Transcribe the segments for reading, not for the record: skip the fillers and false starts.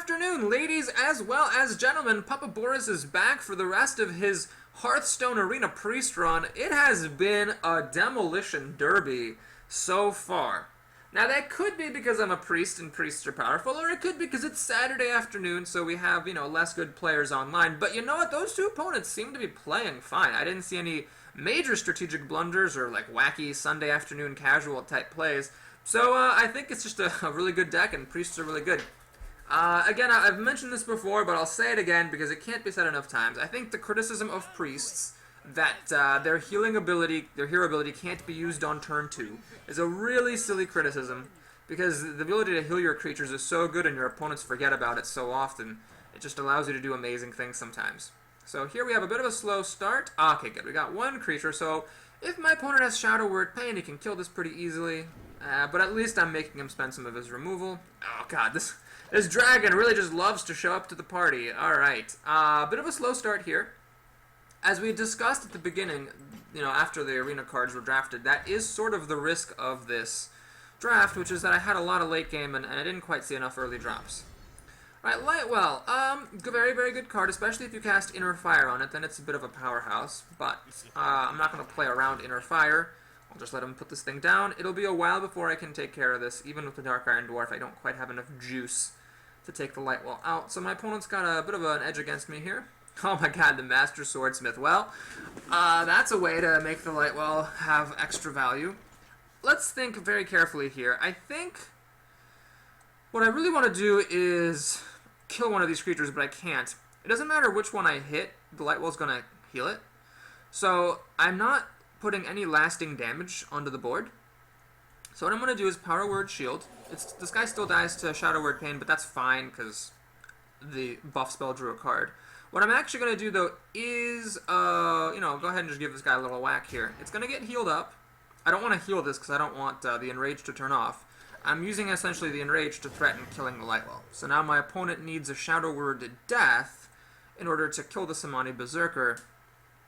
afternoon, ladies as well as gentlemen. Papa Boris is back for the rest of his Hearthstone Arena Priest run. It has been a demolition derby so far. Now that could be because I'm a priest and priests are powerful, or it could be because it's Saturday afternoon, so we have, less good players online. But you know what? Those two opponents seem to be playing fine. I didn't see any major strategic blunders or like wacky Sunday afternoon casual type plays. So I think it's just a really good deck, and priests are really good. Again, I've mentioned this before, but I'll say it again because it can't be said enough times. I think the criticism of priests that their healing ability, their hero ability, can't be used on turn 2 is a really silly criticism, because the ability to heal your creatures is so good and your opponents forget about it so often. It just allows you to do amazing things sometimes. So here we have a bit of a slow start. Okay, good. We got one creature, so if my opponent has Shadow Word Pain, he can kill this pretty easily. But at least I'm making him spend some of his removal. Oh god, this dragon really just loves to show up to the party. Alright, bit of a slow start here. As we discussed at the beginning, after the arena cards were drafted, that is sort of the risk of this draft, which is that I had a lot of late game and I didn't quite see enough early drops. Alright, Lightwell, very, very good card, especially if you cast Inner Fire on it, then it's a bit of a powerhouse, but I'm not going to play around Inner Fire. I'll just let him put this thing down. It'll be a while before I can take care of this. Even with the Dark Iron Dwarf, I don't quite have enough juice to take the Lightwell out. So my opponent's got a bit of an edge against me here. Oh my god, the Master Swordsmith. Well, that's a way to make the Lightwell have extra value. Let's think very carefully here. I think what I really want to do is kill one of these creatures, but I can't. It doesn't matter which one I hit, the Lightwell's going to heal it. So I'm not putting any lasting damage onto the board. So what I'm going to do is Power Word Shield. This guy still dies to Shadow Word Pain, but that's fine because the buff spell drew a card. What I'm actually going to do, though, is, go ahead and just give this guy a little whack here. It's going to get healed up. I don't want to heal this because I don't want the Enrage to turn off. I'm using essentially the Enrage to threaten killing the Lightwell. So now my opponent needs a Shadow Word Death in order to kill the Samani Berserker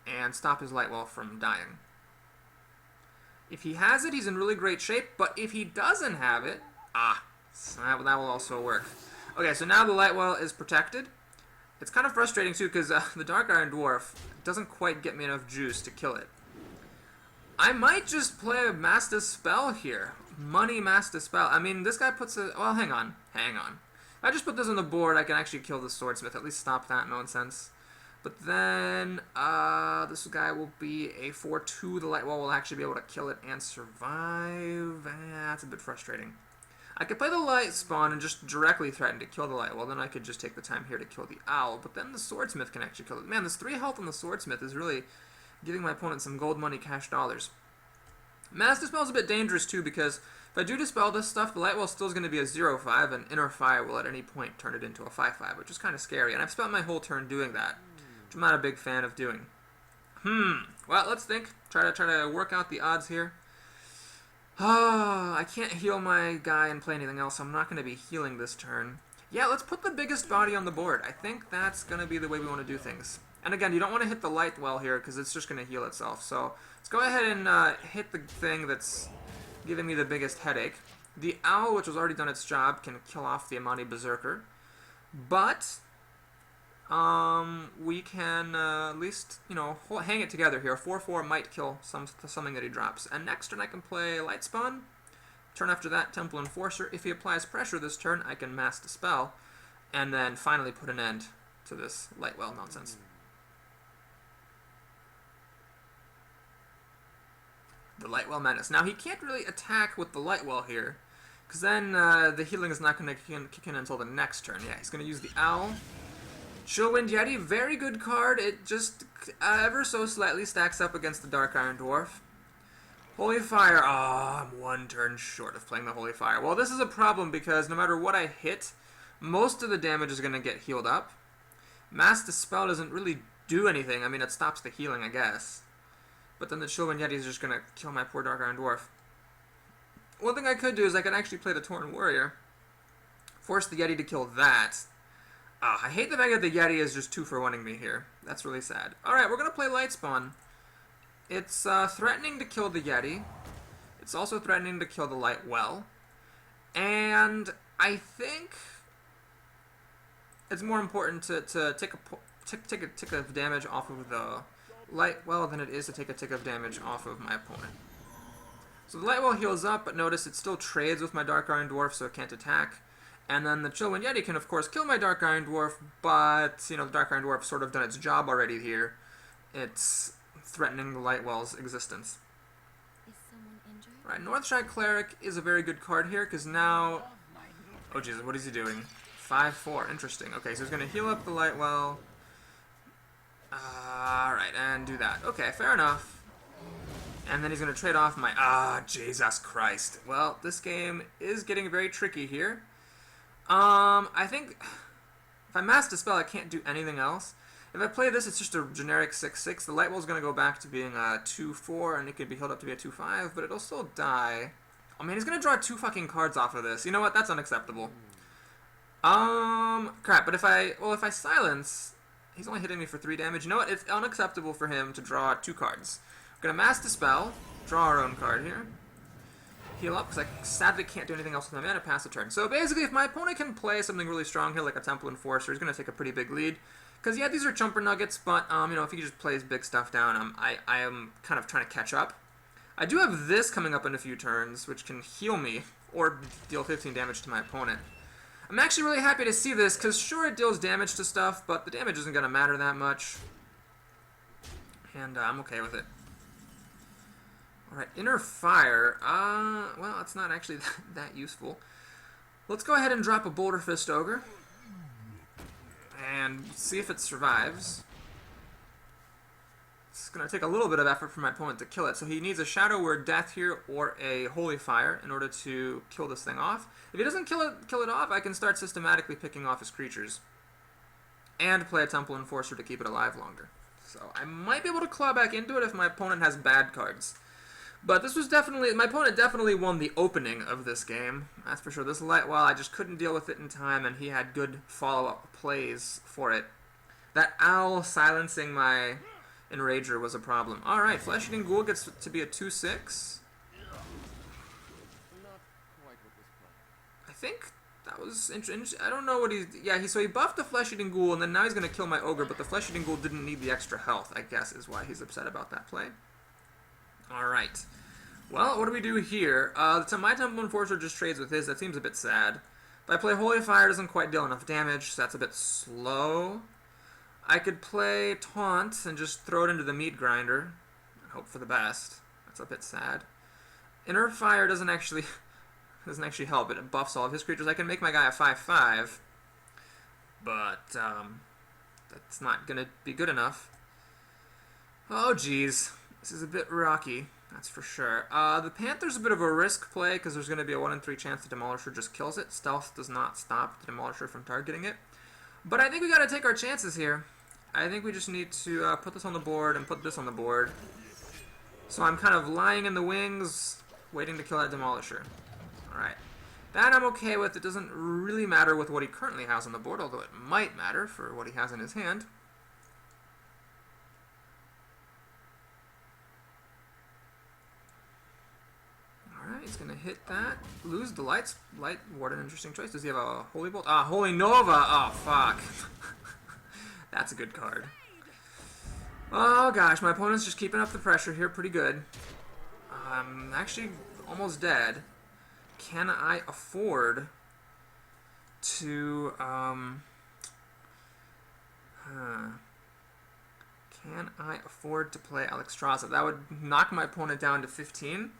and stop his Lightwell from dying. If he has it, he's in really great shape, but if he doesn't have it, that will also work. Okay, so now the Lightwell is protected. It's kind of frustrating, too, because the Dark Iron Dwarf doesn't quite get me enough juice to kill it. I might just play a Master Spell here. Money Master Spell. I mean, this guy puts a... Well, hang on. If I just put this on the board, I can actually kill the Swordsmith, at least stop that nonsense. But then, this guy will be a 4-2. The Lightwell will actually be able to kill it and survive. That's a bit frustrating. I could play the Light Spawn and just directly threaten to kill the Lightwell. Then I could just take the time here to kill the Owl. But then the Swordsmith can actually kill it. Man, this 3 health on the Swordsmith is really giving my opponent some gold money, cash dollars. Master Dispel is a bit dangerous, too, because if I do dispel this stuff, the Lightwell still is going to be a 0-5, and Inner Fire will at any point turn it into a 5-5, which is kind of scary. And I've spent my whole turn doing that, which I'm not a big fan of doing. Well, let's think. Try to work out the odds here. I can't heal my guy and play anything else, so I'm not going to be healing this turn. Yeah, let's put the biggest body on the board. I think that's going to be the way we want to do things. And again, you don't want to hit the Lightwell here, because it's just going to heal itself. So let's go ahead and hit the thing that's giving me the biggest headache. The Owl, which has already done its job, can kill off the Amani Berserker. But we can at least, hang it together here. 4-4 might kill something that he drops. And next turn I can play Light Spawn. Turn after that, Temple Enforcer. If he applies pressure this turn, I can Mass Dispel. And then finally put an end to this Lightwell nonsense. The Lightwell Menace. Now, he can't really attack with the Lightwell here, because then the healing is not going to kick in until the next turn. Yeah, he's going to use the Owl. Chillwind Yeti, very good card. It just ever so slightly stacks up against the Dark Iron Dwarf. Holy Fire. I'm one turn short of playing the Holy Fire. Well, this is a problem because no matter what I hit, most of the damage is going to get healed up. Mass Dispel doesn't really do anything. I mean, it stops the healing, I guess. But then the Chillwind Yeti is just going to kill my poor Dark Iron Dwarf. One thing I could do is I could actually play the Tauren Warrior. Force the Yeti to kill that. I hate the fact that the Yeti is just 2-for-1ing me here. That's really sad. Alright, we're going to play Light Spawn. It's threatening to kill the Yeti. It's also threatening to kill the Lightwell. And I think it's more important to take a tick of damage off of the light well than it is to take a tick of damage off of my opponent. So the light well heals up, but notice it still trades with my Dark Iron Dwarf, so it can't attack. And then the Chillwind Yeti can, of course, kill my Dark Iron Dwarf, but, you know, the Dark Iron Dwarf's sort of done its job already here. It's threatening the light well's existence. Is someone injured? Right, Northside Cleric is a very good card here, because now... Oh, Jesus, what is he doing? 5-4, interesting. Okay, so he's going to heal up the light well. Alright, and do that. Okay, fair enough. And then he's going to trade off my... Jesus Christ. Well, this game is getting very tricky here. I think if I Mass Dispel, I can't do anything else. If I play this, it's just a generic 6-6. The light well's going to go back to being a 2-4, and it could be healed up to be a 2-5, but it'll still die. Oh man, he's going to draw 2 fucking cards off of this. You know what? That's unacceptable. Crap, but if I silence, he's only hitting me for 3 damage. You know what? It's unacceptable for him to draw 2 cards. We're going to Mass Dispel, draw our own card here. Heal up, because I sadly can't do anything else with my mana, pass the turn. So basically, if my opponent can play something really strong here, like a Temple Enforcer, he's going to take a pretty big lead. Because, yeah, these are Chumper Nuggets, but, you know, if he just plays big stuff down, I am kind of trying to catch up. I do have this coming up in a few turns, which can heal me, or deal 15 damage to my opponent. I'm actually really happy to see this, because sure, it deals damage to stuff, but the damage isn't going to matter that much. And I'm okay with it. Alright, Inner Fire. Well, it's not actually that useful. Let's go ahead and drop a Boulder Fist Ogre. And see if it survives. It's going to take a little bit of effort for my opponent to kill it. So he needs a Shadow Word Death here or a Holy Fire in order to kill this thing off. If he doesn't kill it off, I can start systematically picking off his creatures. And play a Temple Enforcer to keep it alive longer. So I might be able to claw back into it if my opponent has bad cards. But this was definitely, my opponent definitely won the opening of this game, that's for sure. This light well, I just couldn't deal with it in time, and he had good follow-up plays for it. That owl silencing my Enrager was a problem. Alright, Flesh Eating Ghoul gets to be a 2-6. I think that was interesting. I don't know what he's... Yeah, so he buffed the Flesh Eating Ghoul, and then now he's going to kill my Ogre, but the Flesh Eating Ghoul didn't need the extra health, I guess, is why he's upset about that play. Alright. Well, what do we do here? My Temple Enforcer just trades with his. That seems a bit sad. If I play Holy Fire, it doesn't quite deal enough damage, so that's a bit slow. I could play Taunt and just throw it into the Meat Grinder and hope for the best. That's a bit sad. Inner Fire doesn't actually help. It buffs all of his creatures. I can make my guy a 5-5, but that's not going to be good enough. Oh, geez. This is a bit rocky, that's for sure. The Panther's a bit of a risk play because there's going to be a 1 in 3 chance the Demolisher just kills it. Stealth does not stop the Demolisher from targeting it. But I think we got to take our chances here. I think we just need to put this on the board and put this on the board. So I'm kind of lying in the wings, waiting to kill that Demolisher. Alright. That I'm okay with. It doesn't really matter with what he currently has on the board, although it might matter for what he has in his hand. He's going to hit that. Lose the Light Warden. Interesting choice. Does he have a Holy Bolt? Holy Nova! Oh, fuck. That's a good card. Oh, gosh. My opponent's just keeping up the pressure here pretty good. I'm actually almost dead. Can I afford to... Can I afford to play Alexstrasza? That would knock my opponent down to 15.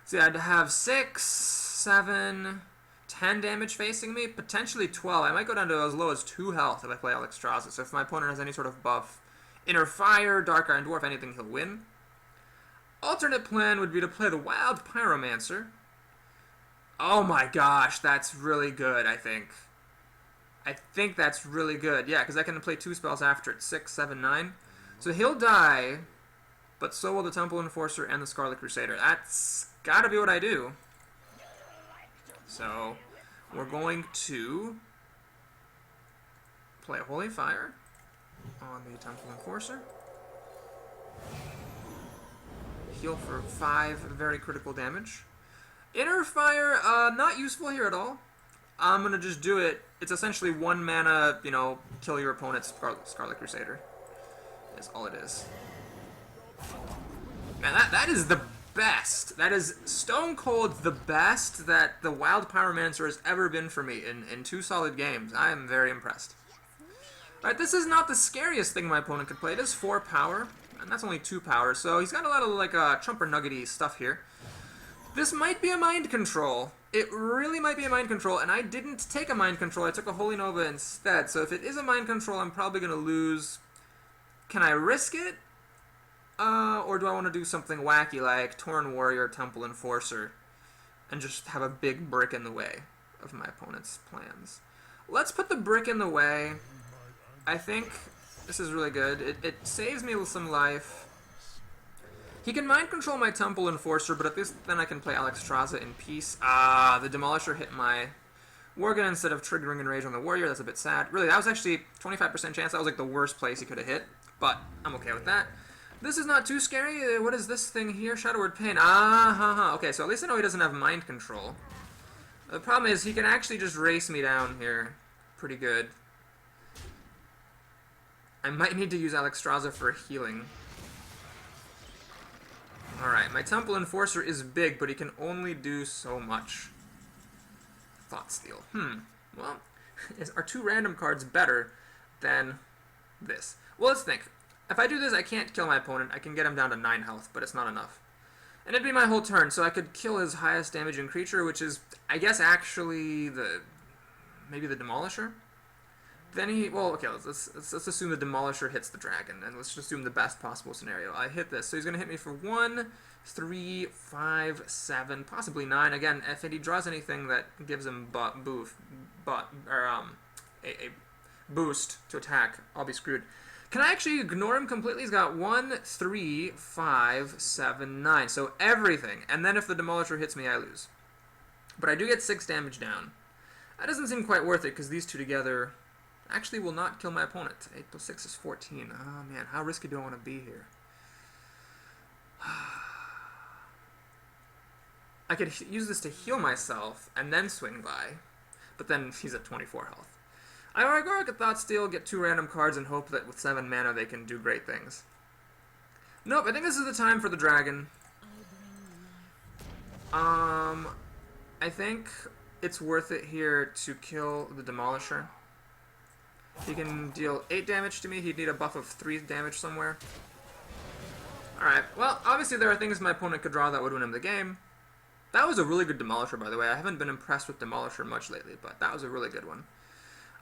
So yeah, I'd have 6, 7, 10 damage facing me, potentially 12. I might go down to as low as 2 health if I play Alexstrasza. So if my opponent has any sort of buff, Inner Fire, Dark Iron Dwarf, anything, he'll win. Alternate plan would be to play the Wild Pyromancer. Oh my gosh, that's really good, I think. I think that's really good. Yeah, because I can play 2 spells after it, 6, 7, 9. So he'll die, but so will the Temple Enforcer and the Scarlet Crusader. That's gotta be what I do. So we're going to play a Holy Fire on the Temple Enforcer. Heal for 5 very critical damage. Inner Fire, not useful here at all. I'm going to just do it It's essentially 1 mana, you know, kill your opponent's Scarlet Crusader. That's all it is. Man, that is the best. That is stone cold the best that the Wild Pyromancer has ever been for me in 2 solid games. I am very impressed. Alright, this is not the scariest thing my opponent could play. It is 4 power, and that's only 2 power, so he's got a lot of, like, chumper nuggety stuff here. This might be a mind control. It really might be a mind control, and I didn't take a mind control. I took a Holy Nova instead, so if it is a mind control, I'm probably going to lose. Can I risk it? Or do I want to do something wacky like Tauren Warrior, Temple Enforcer, and just have a big brick in the way of my opponent's plans? Let's put the brick in the way. I think this is really good. It saves me with some life. He can mind control my Temple Enforcer, but at least then I can play Alexstrasza in peace. Ah, the Demolisher hit my Worgen instead of triggering Enrage on the Warrior. That's a bit sad. Really, that was actually 25% chance. That was like the worst place he could have hit, but I'm okay with that. This is not too scary. What is this thing here? Shadow Word Pain. Okay, so at least I know he doesn't have mind control. The problem is he can actually just race me down here pretty good. I might need to use Alexstrasza for healing. Alright, my Temple Enforcer is big, but he can only do so much. Thought Steal. Well, are 2 random cards better than this? Well, let's think. If I do this, I can't kill my opponent. I can get him down to 9 health, but it's not enough. And it'd be my whole turn, so I could kill his highest damaging creature, which is, I guess, actually maybe the Demolisher? Then okay, let's assume the Demolisher hits the dragon, and let's just assume the best possible scenario. I hit this, so he's going to hit me for 1, 3, 5, 7, possibly 9. Again, if he draws anything that gives him a boost to attack, I'll be screwed. Can I actually ignore him completely? He's got 1, 3, 5, 7, 9. So everything. And then if the Demolisher hits me, I lose. But I do get 6 damage down. That doesn't seem quite worth it, because these 2 together actually will not kill my opponent. 8 plus 6 is 14. Oh man, how risky do I want to be here? I could use this to heal myself and then swing by, but then he's at 24 health. I could Thought Steal, get 2 random cards, and hope that with 7 mana they can do great things. Nope, I think this is the time for the dragon. I think it's worth it here to kill the Demolisher. He can deal 8 damage to me. He'd need a buff of 3 damage somewhere. Alright, well, obviously there are things my opponent could draw that would win him the game. That was a really good Demolisher, by the way. I haven't been impressed with Demolisher much lately, but that was a really good one.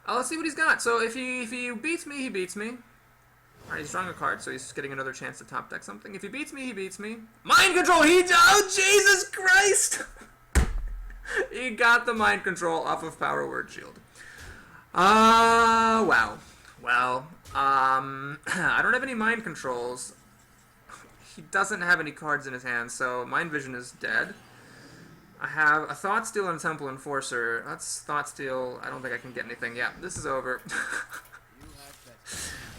Let's see what he's got. So if he beats me, he beats me. Alright, he's drawing a card, so he's getting another chance to top deck something. If he beats me, he beats me. Mind Control! Oh, Jesus Christ! He got the Mind Control off of Power Word Shield. Wow. Well, I don't have any Mind Controls. He doesn't have any cards in his hand, so Mind Vision is dead. I have a Thought Steal and Temple Enforcer. That's Thought Steal. I don't think I can get anything. Yeah, this is over.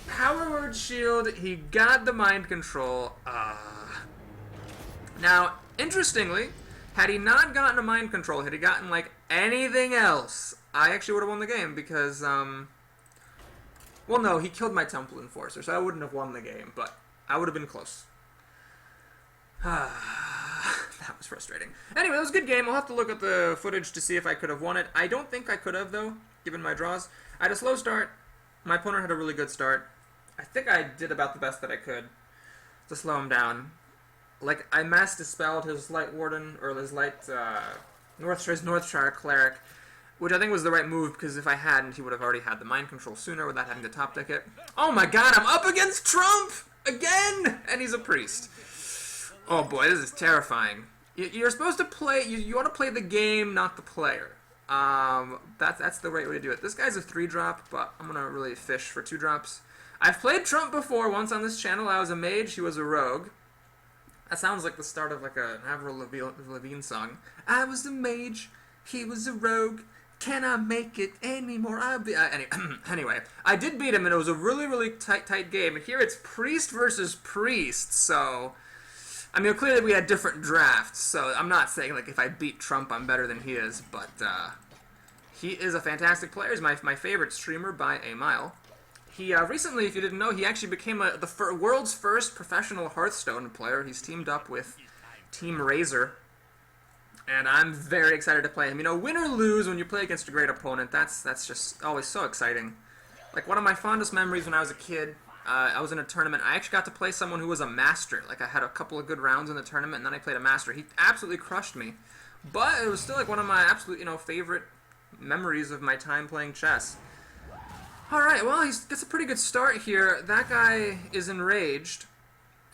Power Word Shield. He got the Mind Control. Now, interestingly, had he not gotten a Mind Control, had he gotten, like, anything else, I actually would have won the game because, well, no, he killed my Temple Enforcer, so I wouldn't have won the game, but I would have been close. That was frustrating. Anyway, it was a good game. I'll have to look at the footage to see if I could have won it. I don't think I could have, though, given my draws. I had a slow start. My opponent had a really good start. I think I did about the best that I could to slow him down. Like, I mass dispelled his Light Warden, or his Northshire Cleric, which I think was the right move, because if I hadn't, he would have already had the Mind Control sooner without having to top deck it. Oh my god, I'm up against Trump! Again! And he's a priest. Oh boy, this is terrifying. You're supposed to play, you want to play the game, not the player. That's the right way to do it. This guy's a 3-drop, but I'm going to really fish for 2-drops. I've played Trump before, once on this channel. I was a mage, he was a rogue. That sounds like the start of like an Avril Lavigne song. I was a mage, he was a rogue. Can I make it anymore? I'll be... anyway, I did beat him, and it was a really, really tight game. And here it's priest versus priest, so... I mean, clearly we had different drafts, so I'm not saying, like, if I beat Trump, I'm better than he is, but, He is a fantastic player. He's my favorite streamer by a mile. He recently, if you didn't know, he actually became the world's first professional Hearthstone player. He's teamed up with Team Razor, and I'm very excited to play him. You know, win or lose when you play against a great opponent, that's just always so exciting. Like, one of my fondest memories when I was a kid, I was in a tournament. I actually got to play someone who was a master. Like, I had a couple of good rounds in the tournament, and then I played a master. He absolutely crushed me. But it was still, like, one of my absolute, you know, favorite memories of my time playing chess. Alright, well, he gets a pretty good start here. That guy is enraged,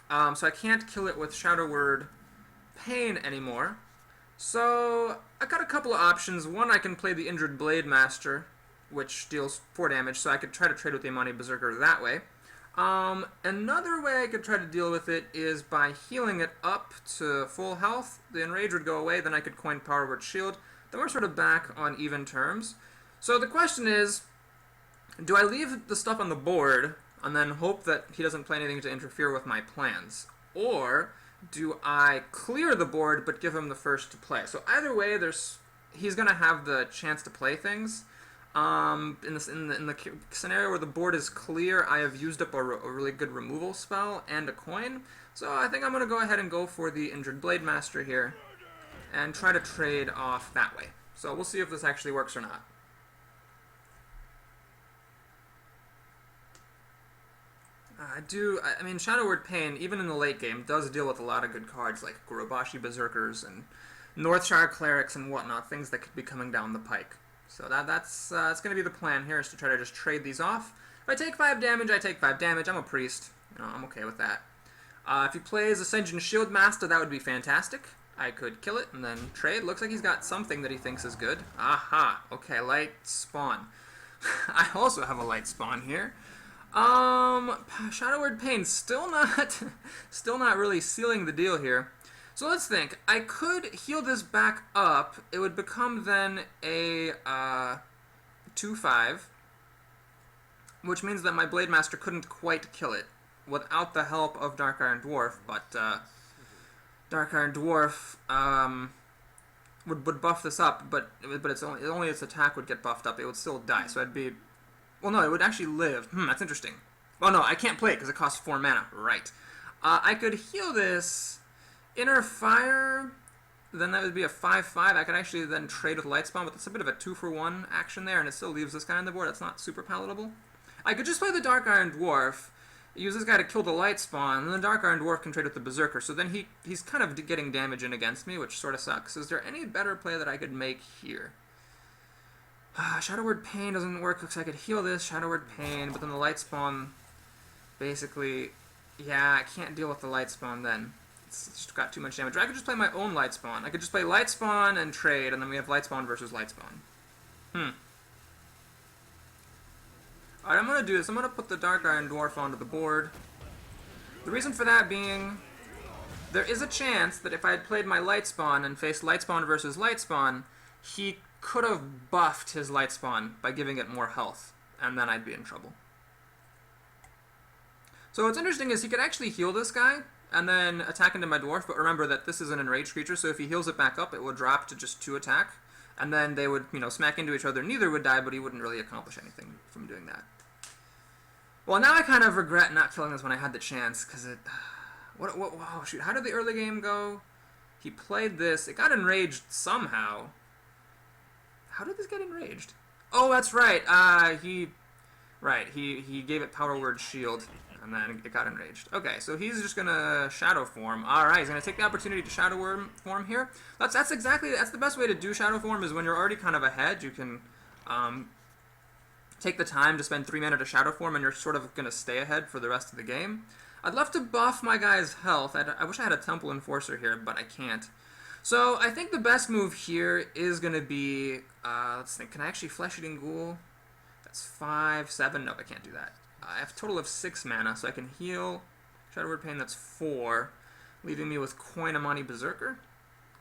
so I can't kill it with Shadow Word Pain anymore. So, I got a couple of options. One, I can play the Injured Blade Master, which deals 4 damage, so I could try to trade with the Imani Berserker that way. Another way I could try to deal with it is by healing it up to full health. The enrage would go away, then I could coin Power Word Shield. Then we're sort of back on even terms. So the question is, do I leave the stuff on the board and then hope that he doesn't play anything to interfere with my plans? Or do I clear the board but give him the first to play? So either way, he's going to have the chance to play things. In the scenario where the board is clear, I have used up a really good removal spell and a coin. So I think I'm going to go ahead and go for the Injured Blade Master here and try to trade off that way. So we'll see if this actually works or not. I mean, Shadow Word Pain, even in the late game, does deal with a lot of good cards like Gurubashi Berserkers and Northshire Clerics and whatnot, things that could be coming down the pike. So that's going to be the plan here, is to try to just trade these off. If I take 5 damage, I take 5 damage. I'm a priest. You know, I'm okay with that. If he plays Ascension Shield Master, that would be fantastic. I could kill it and then trade. Looks like he's got something that he thinks is good. Aha! Okay, Light Spawn. I also have a Light Spawn here. Shadow Word Pain, still not really sealing the deal here. So let's think. I could heal this back up. It would become then a 2/5, which means that my Blade Master couldn't quite kill it without the help of Dark Iron Dwarf, but Dark Iron Dwarf would buff this up, but it's only its attack would get buffed up. It would still die, so I'd be... Well, no, it would actually live. That's interesting. Oh, no, I can't play it because it costs 4 mana. Right. I could heal this Inner Fire, then that would be a 5/5. I could actually then trade with Lightspawn, but that's a bit of a 2-for-1 action there, and it still leaves this guy on the board. That's not super palatable. I could just play the Dark Iron Dwarf, use this guy to kill the Lightspawn, and then the Dark Iron Dwarf can trade with the Berserker, so then he's kind of getting damage in against me, which sort of sucks. Is there any better play that I could make here? Shadow Word Pain doesn't work because I could heal this, Shadow Word Pain, but then the Lightspawn, basically, yeah, I can't deal with the Lightspawn then. It's just got too much damage. Or I could just play my own Lightspawn. I could just play Lightspawn and trade, and then we have Lightspawn versus Lightspawn. Alright, I'm going to do this. I'm going to put the Dark Iron Dwarf onto the board. The reason for that being, there is a chance that if I had played my Lightspawn and faced Lightspawn versus Lightspawn, he could have buffed his Lightspawn by giving it more health, and then I'd be in trouble. So what's interesting is he could actually heal this guy, and then attack into my Dwarf, but remember that this is an enraged creature, so if he heals it back up, it will drop to just 2 attack, and then they would, you know, smack into each other. Neither would die, but he wouldn't really accomplish anything from doing that. Well, now I kind of regret not killing this when I had the chance, because it... oh, shoot, how did the early game go? He played this, it got enraged somehow. How did this get enraged? Oh, that's right, he gave it Power Word Shield, and then it got enraged. Okay, so he's just gonna Shadow Form. Alright, he's gonna take the opportunity to Shadow Form here. That's the best way to do Shadow Form, is when you're already kind of ahead, you can take the time to spend 3 mana to Shadow Form, and you're sort of gonna stay ahead for the rest of the game. I'd love to buff my guy's health. I wish I had a Temple Enforcer here, but I can't. So I think the best move here is gonna be, let's think, can I actually Flesh Eating Ghoul? That's 5, 7, no, I can't do that. I have a total of 6 mana, so I can heal Shadow Word Pain, that's 4, leaving me with Coin Imani Berserker.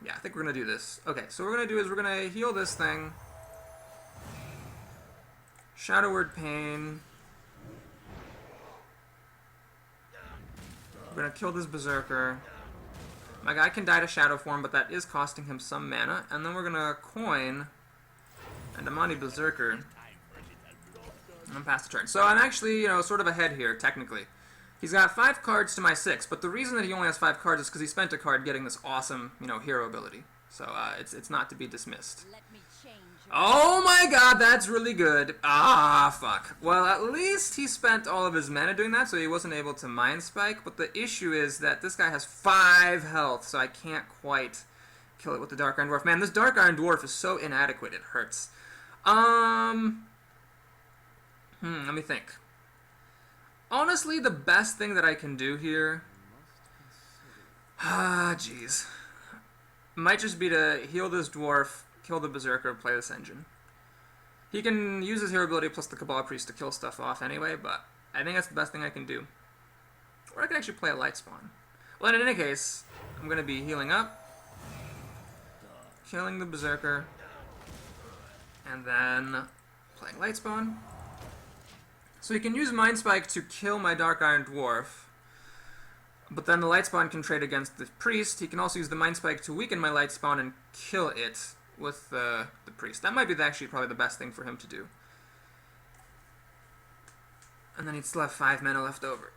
Yeah, I think we're going to do this. Okay, so what we're going to do is we're going to heal this thing. Shadow Word Pain. We're going to kill this Berserker. My guy can die to Shadow Form, but that is costing him some mana. And then we're going to coin and Amani Berserker. I'm past the turn. So I'm actually, sort of ahead here, technically. He's got 5 cards to my 6, but the reason that he only has 5 cards is because he spent a card getting this awesome, hero ability. So it's not to be dismissed. Oh my god, that's really good. Ah, fuck. Well, at least he spent all of his mana doing that, so he wasn't able to Mind Spike, but the issue is that this guy has 5 health, so I can't quite kill it with the Dark Iron Dwarf. Man, this Dark Iron Dwarf is so inadequate, it hurts. Let me think. Honestly, the best thing that I can do here... jeez. Might just be to heal this dwarf, kill the Berserker, play this engine. He can use his hero ability plus the Cabal Priest to kill stuff off anyway, but I think that's the best thing I can do. Or I can actually play a Light Spawn. Well, in any case, I'm going to be healing up, killing the Berserker, and then playing Light Spawn. So he can use Mind Spike to kill my Dark Iron Dwarf, but then the Light Spawn can trade against the Priest. He can also use the Mind Spike to weaken my Light Spawn and kill it with the Priest. That might be actually probably the best thing for him to do. And then he'd still have 5 mana left over.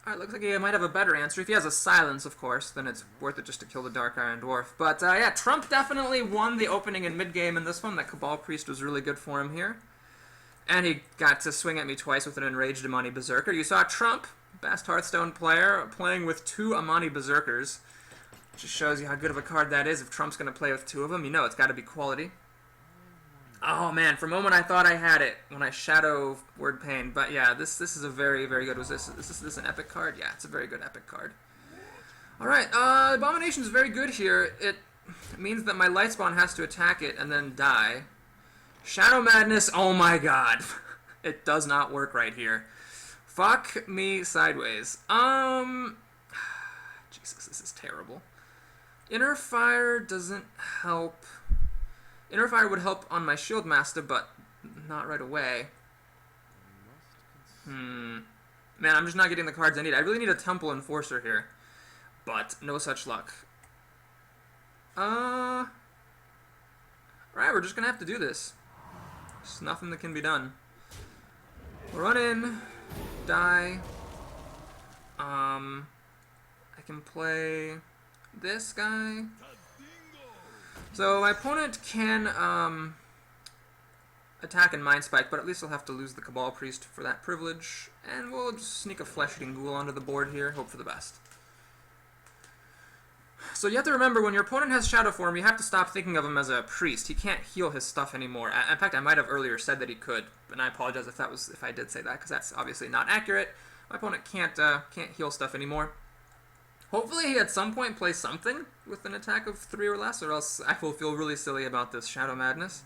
Alright, looks like he might have a better answer. If he has a Silence, of course, then it's worth it just to kill the Dark Iron Dwarf. But yeah, Trump definitely won the opening and mid-game in this one. That Cabal Priest was really good for him here. And he got to swing at me twice with an Enraged Amani Berserker. You saw Trump, best Hearthstone player, playing with 2 Amani Berserkers. Just shows you how good of a card that is. If Trump's going to play with 2 of them, it's got to be quality. Oh man, for a moment I thought I had it when I Shadow Word Pain. But yeah, this is a very, very good... Is this an epic card? Yeah, it's a very good epic card. Alright, Abomination's very good here. It means that my Light Spawn has to attack it and then die. Shadow Madness, oh my god. It does not work right here. Fuck me sideways. Jesus, this is terrible. Inner Fire doesn't help. Inner Fire would help on my Shield Master, but not right away. Man, I'm just not getting the cards I need. I really need a Temple Enforcer here, but no such luck. Alright, we're just gonna have to do this. There's nothing that can be done. Run in, die. I can play this guy. So my opponent can attack and Mind Spike, but at least I'll have to lose the Cabal Priest for that privilege. And we'll just sneak a Flesh-Eating Ghoul onto the board here, hope for the best. So you have to remember, when your opponent has Shadow Form, you have to stop thinking of him as a priest. He can't heal his stuff anymore. In fact, I might have earlier said that he could, and I apologize if I did say that, because that's obviously not accurate. My opponent can't heal stuff anymore. Hopefully he at some point plays something with an attack of 3 or less, or else I will feel really silly about this Shadow Madness.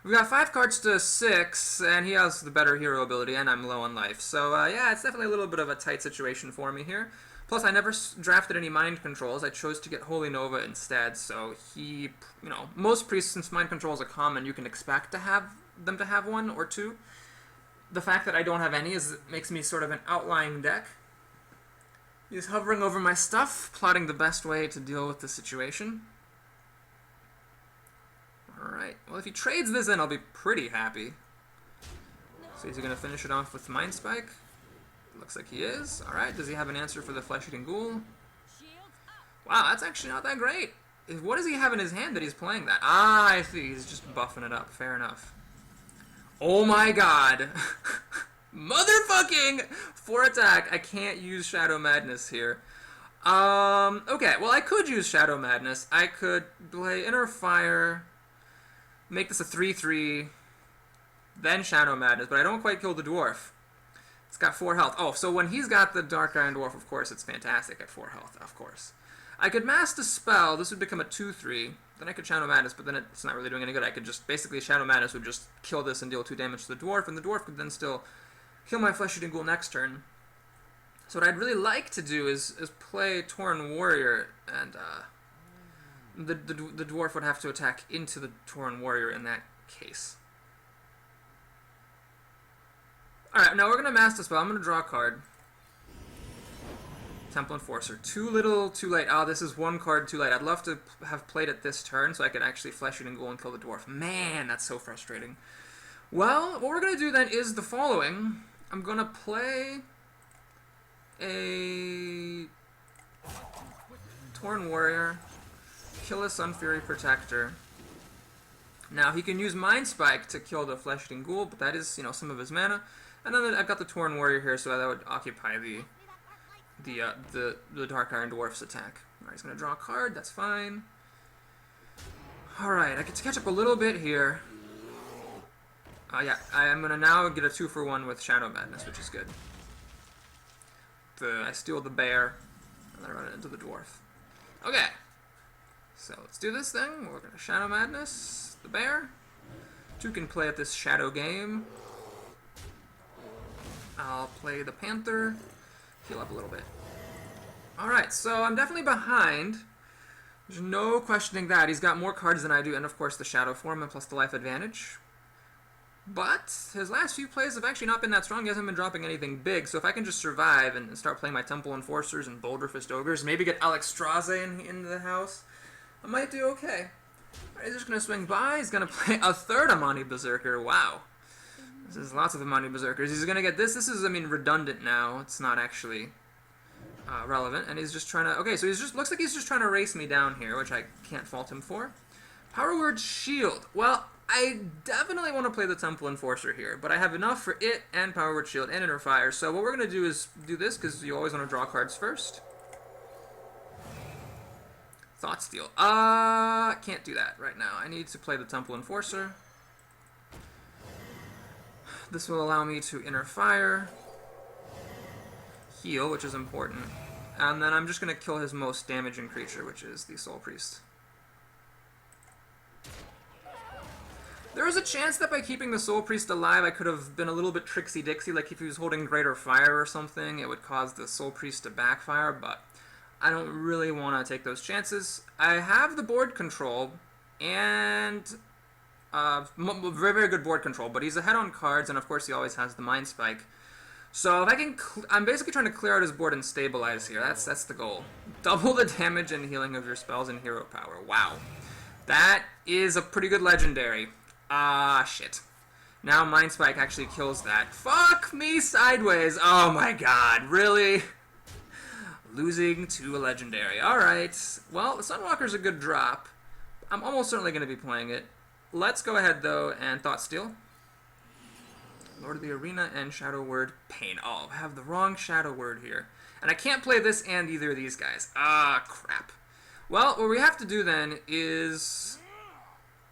We've got 5 cards to 6, and he has the better hero ability, and I'm low on life. So yeah, it's definitely a little bit of a tight situation for me here. Plus, I never drafted any Mind Controls. I chose to get Holy Nova instead, so he, most priests, since Mind Controls are common, you can expect to have them to have 1 or 2. The fact that I don't have any makes me sort of an outlying deck. He's hovering over my stuff, plotting the best way to deal with the situation. Alright, well if he trades this in, I'll be pretty happy. So is he going to finish it off with Mind Spike? Looks like he is. Alright, does he have an answer for the Flesh-Eating Ghoul? Wow, that's actually not that great. What does he have in his hand that he's playing that? Ah, I see, he's just buffing it up. Fair enough. Oh my god. Motherfucking 4 attack. I can't use Shadow Madness here. Okay, well I could use Shadow Madness. I could play Inner Fire, make this a 3/3, then Shadow Madness, but I don't quite kill the dwarf. It's got 4 health. Oh, so when he's got the Dark Iron Dwarf, of course, it's fantastic at 4 health, of course. I could Mass Dispel. This would become a 2/3. Then I could Shadow Madness, but then it's not really doing any good. I could just, basically, Shadow Madness would just kill this and deal 2 damage to the dwarf, and the dwarf could then still kill my Flesh-Eating Ghoul next turn. So what I'd really like to do is play Tauren Warrior, and the dwarf would have to attack into the Tauren Warrior in that case. Alright, now we're going to Mass Dispel. I'm going to draw a card. Temple Enforcer. Too little, too late. Oh, this is one card too late. I'd love to have played it this turn so I could actually Flesh Eating Ghoul and kill the dwarf. Man, that's so frustrating. Well, what we're going to do then is the following. I'm going to play a Torn Warrior, kill a Sun Fury Protector. Now, he can use Mind Spike to kill the Flesh Eating Ghoul, but that is, you know, some of his mana. And then I've got the Torn Warrior here, so that would occupy the Dark Iron Dwarf's attack. Alright, he's going to draw a card, that's fine. Alright, I get to catch up a little bit here. Yeah, I'm going to now get a 2-for-1 with Shadow Madness, which is good. I steal the bear, and then I run it into the dwarf. Okay, so let's do this thing. We're going to Shadow Madness the bear. 2 can play at this Shadow game. I'll play the Panther, heal up a little bit. Alright, so I'm definitely behind. There's no questioning that. He's got more cards than I do, and of course the Shadow form, and plus the life advantage. But his last few plays have actually not been that strong. He hasn't been dropping anything big, so if I can just survive and start playing my Temple Enforcers and Boulder Fist Ogres, maybe get Alexstrasza into the house, I might do okay. Alright, he's just going to swing by. He's going to play a third Amani Berserker. Wow. This is lots of Amani Berserkers. He's going to get this. This is, I mean, redundant now. It's not actually relevant. And he's just trying to... Okay, so he's just... Looks like he's just trying to race me down here, which I can't fault him for. Power Word Shield. Well, I definitely want to play the Temple Enforcer here, but I have enough for it and Power Word Shield and Inner Fire. So what we're going to do is do this, because you always want to draw cards first. Thought Steal. Can't do that right now. I need to play the Temple Enforcer. This will allow me to Inner Fire, heal, which is important, and then I'm just going to kill his most damaging creature, which is the Soul Priest. There was a chance that by keeping the Soul Priest alive, I could have been a little bit tricksy-dixy, like if he was holding Greater Fire or something, it would cause the Soul Priest to backfire, but I don't really want to take those chances. I have the board control, and... very, very good board control, but he's ahead on cards, and of course he always has the Mind Spike. So if I can, I'm basically trying to clear out his board and stabilize here. That's the goal. Double the damage and healing of your spells and hero power. Wow, that is a pretty good legendary. Shit. Now Mind Spike actually kills that. Fuck me sideways. Oh my god, really? Losing to a legendary. All right. Well, the Sunwalker's a good drop. I'm almost certainly going to be playing it. Let's go ahead, though, and Thought Steal. Lord of the Arena and Shadow Word Pain. Oh, I have the wrong Shadow Word here. And I can't play this and either of these guys. Crap. Well, what we have to do then is,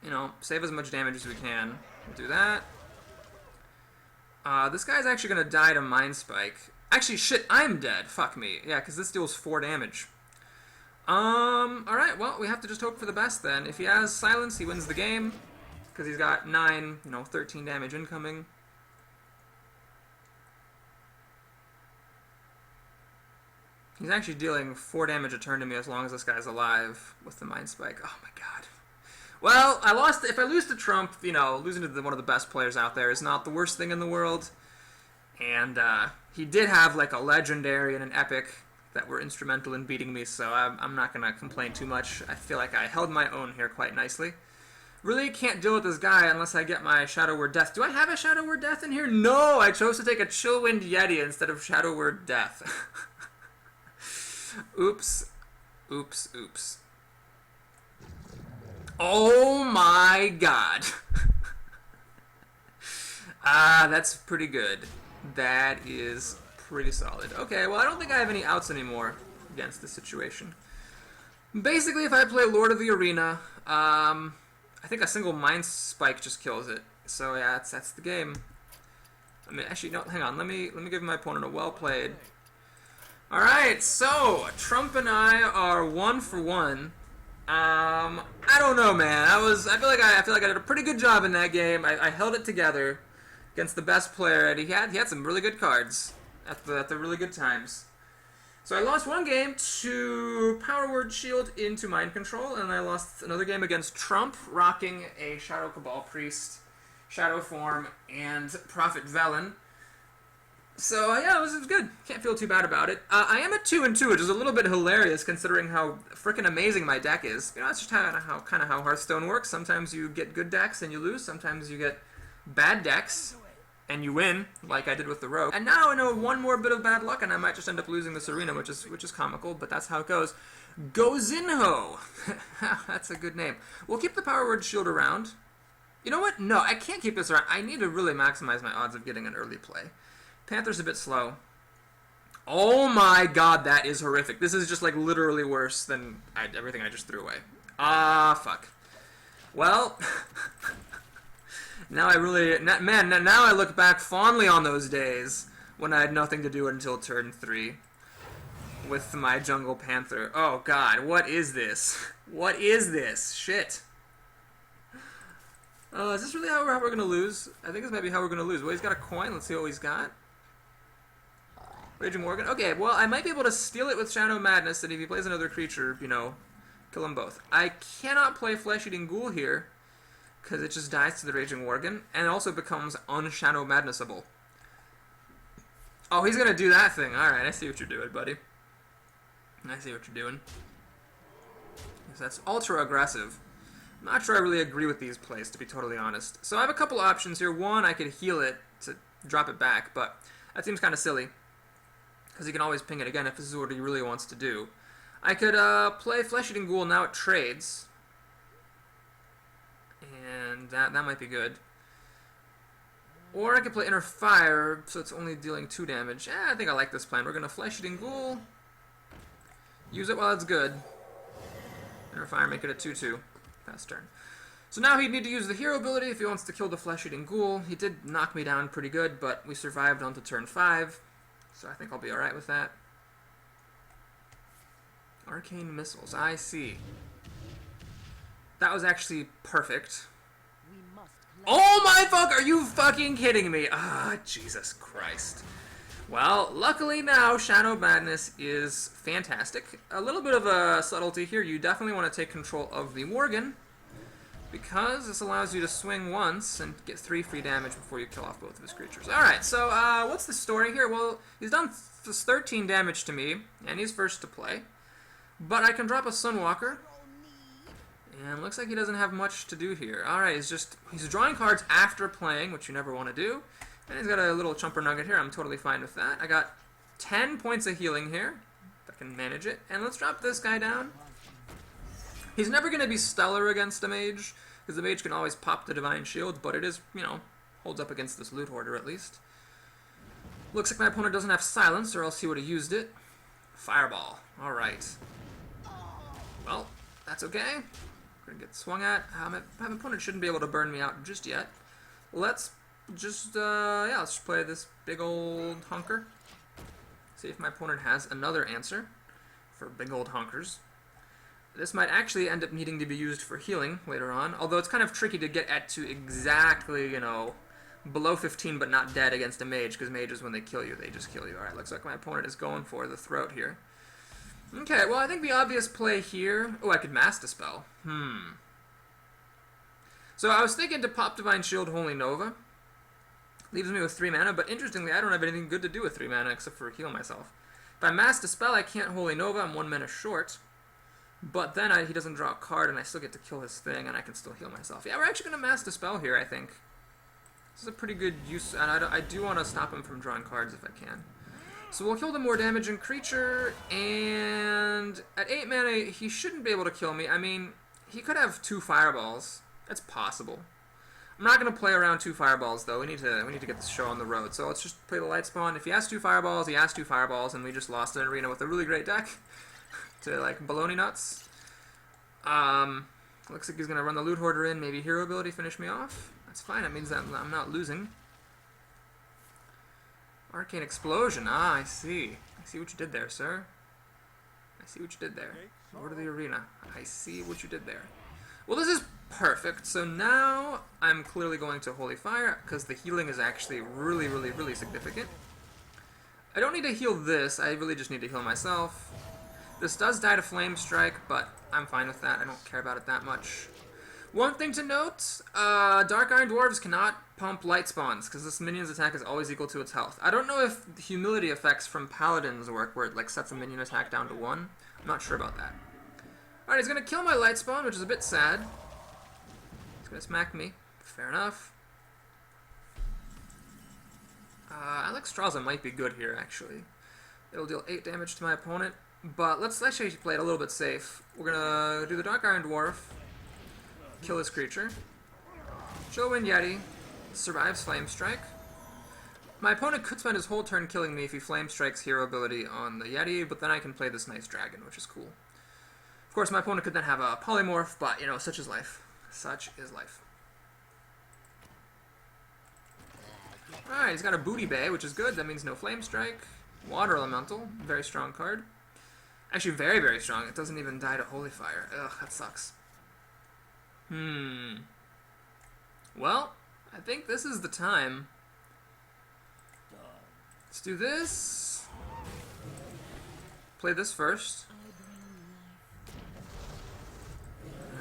you know, save as much damage as we can. We'll do that. This guy's actually going to die to Mind Spike. Actually, shit, I'm dead. Fuck me. Yeah, because this deals 4 damage. Alright, well, we have to just hope for the best then. If he has Silence, he wins the game. Because he's got 9, 13 damage incoming. He's actually dealing 4 damage a turn to me as long as this guy's alive with the Mind Spike. Oh my god. Well, I lost. If I lose to Trump, losing to one of the best players out there is not the worst thing in the world. And he did have like a legendary and an epic that were instrumental in beating me, so I'm not going to complain too much. I feel like I held my own here quite nicely. Really can't deal with this guy unless I get my Shadow Word Death. Do I have a Shadow Word Death in here? No! I chose to take a Chillwind Yeti instead of Shadow Word Death. Oops. Oops, oops. Oh my god. That's pretty good. That is pretty solid. Okay, well, I don't think I have any outs anymore against this situation. Basically, if I play Lord of the Arena, I think a single Mind Spike just kills it. So yeah, that's the game. I mean, actually, no, hang on. Let me give my opponent a well played. All right, so Trump and I are 1 for 1. I don't know, man. I feel like I did a pretty good job in that game. I held it together against the best player, and he had some really good cards at the really good times. So I lost one game to Power Word Shield into Mind Control, and I lost another game against Trump, rocking a Shadow Cabal Priest, Shadow Form, and Prophet Velen. So yeah, it was good. Can't feel too bad about it. I am at 2-2, which is a little bit hilarious considering how freaking amazing my deck is. You know, that's just how Hearthstone works. Sometimes you get good decks and you lose. Sometimes you get bad decks and you win, like I did with the Rogue. And now I know one more bit of bad luck, and I might just end up losing this arena, which is comical, but that's how it goes. Gozinho! That's a good name. We'll keep the Power Word Shield around. You know what? No, I can't keep this around. I need to really maximize my odds of getting an early play. Panther's a bit slow. Oh my god, that is horrific. This is just like literally worse than everything I just threw away. Ah, fuck. Well, now I really... Man, now I look back fondly on those days when I had nothing to do until turn 3 with my Jungle Panther. Oh god, what is this? What is this? Shit. Is this really how we're going to lose? I think this might be how we're going to lose. Well, he's got a coin. Let's see what he's got. Raging Morgan. Okay, well, I might be able to steal it with Shadow Madness, and if he plays another creature, you know, kill them both. I cannot play Flesh Eating Ghoul here, because it just dies to the Raging Worgen, and it also becomes un-Shadow Madnessable. Oh, he's going to do that thing. Alright, I see what you're doing, buddy. I see what you're doing. So that's ultra aggressive. I'm not sure I really agree with these plays, to be totally honest. So I have a couple options here. One, I could heal it to drop it back, but that seems kind of silly, because he can always ping it again if this is what he really wants to do. I could play Flesh Eating Ghoul, now it trades. And that might be good. Or I could play Inner Fire, so it's only dealing 2 damage. I think I like this plan. We're going to Flesh Eating Ghoul. Use it while it's good. Inner Fire, make it a 2-2. Pass turn. So now he'd need to use the hero ability if he wants to kill the Flesh Eating Ghoul. He did knock me down pretty good, but we survived onto turn 5. So I think I'll be alright with that. Arcane Missiles, I see. That was actually perfect. Oh my fuck, are you fucking kidding me? Ah, Jesus Christ. Well, luckily now, Shadow Madness is fantastic. A little bit of a subtlety here. You definitely want to take control of the Worgen, because this allows you to swing once and get 3 free damage before you kill off both of his creatures. Alright, so what's the story here? Well, he's done 13 damage to me, and he's first to play. But I can drop a Sunwalker, and looks like he doesn't have much to do here. Alright, he's drawing cards after playing, which you never want to do. And he's got a little Chumper Nugget here. I'm totally fine with that. I got 10 points of healing here, if I can manage it. And let's drop this guy down. He's never going to be stellar against a Mage, because the Mage can always pop the Divine Shield, but it is, you know, holds up against this Loot Hoarder at least. Looks like my opponent doesn't have Silence, or else he would have used it. Fireball. Alright. Well, that's okay. We're going to get swung at. My opponent shouldn't be able to burn me out just yet. Let's just play this big old hunker. See if my opponent has another answer for big old hunkers. This might actually end up needing to be used for healing later on, although it's kind of tricky to get at to exactly, you know, below 15 but not dead against a Mage, because mages, when they kill you, they just kill you. Alright, looks like my opponent is going for the throat here. Okay, well, I think the obvious play here... Oh, I could Mass Dispel. So I was thinking to pop Divine Shield Holy Nova. Leaves me with 3 mana, but interestingly, I don't have anything good to do with 3 mana except for heal myself. If I Mass Dispel, I can't Holy Nova, I'm 1 mana short. But then he doesn't draw a card, and I still get to kill his thing, and I can still heal myself. Yeah, we're actually going to Mass Dispel here, I think. This is a pretty good use, and I do want to stop him from drawing cards if I can. So we'll kill the more damaging creature, and at 8 mana, he shouldn't be able to kill me. I mean, he could have 2 fireballs. That's possible. I'm not going to play around 2 fireballs, though. We need to get this show on the road. So let's just play the Light Spawn. If he has 2 fireballs, he has 2 fireballs, and we just lost an arena with a really great deck to, like, baloney nuts. Looks like he's going to run the Loot Hoarder in, maybe Hero Ability finish me off. That's fine. That means that I'm not losing. Arcane Explosion. Ah, I see. I see what you did there, sir. I see what you did there. Over to the arena. I see what you did there. Well, this is perfect. So now I'm clearly going to Holy Fire, because the healing is actually really, really, really significant. I don't need to heal this. I really just need to heal myself. This does die to Flame Strike, but I'm fine with that. I don't care about it that much. One thing to note, Dark Iron Dwarves cannot pump light spawns, because this minion's attack is always equal to its health. I don't know if the humility effects from Paladins work, where it like sets a minion attack down to 1. I'm not sure about that. Alright, he's going to kill my light spawn, which is a bit sad. He's going to smack me. Fair enough. Alexstrasza might be good here, actually. It'll deal 8 damage to my opponent, but let's actually play it a little bit safe. We're going to do the Dark Iron Dwarf, kill this creature. Shaman Yeti survives Flame Strike. My opponent could spend his whole turn killing me if he Flame Strikes hero ability on the Yeti, but then I can play this nice dragon, which is cool. Of course, my opponent could then have a polymorph, but, you know, such is life. Such is life. Alright, he's got a Booty Bay, which is good. That means no Flame Strike. Water Elemental, very strong card. Actually, very, very strong. It doesn't even die to Holy Fire. Ugh, that sucks. Well, I think this is the time. Let's do this. Play this first.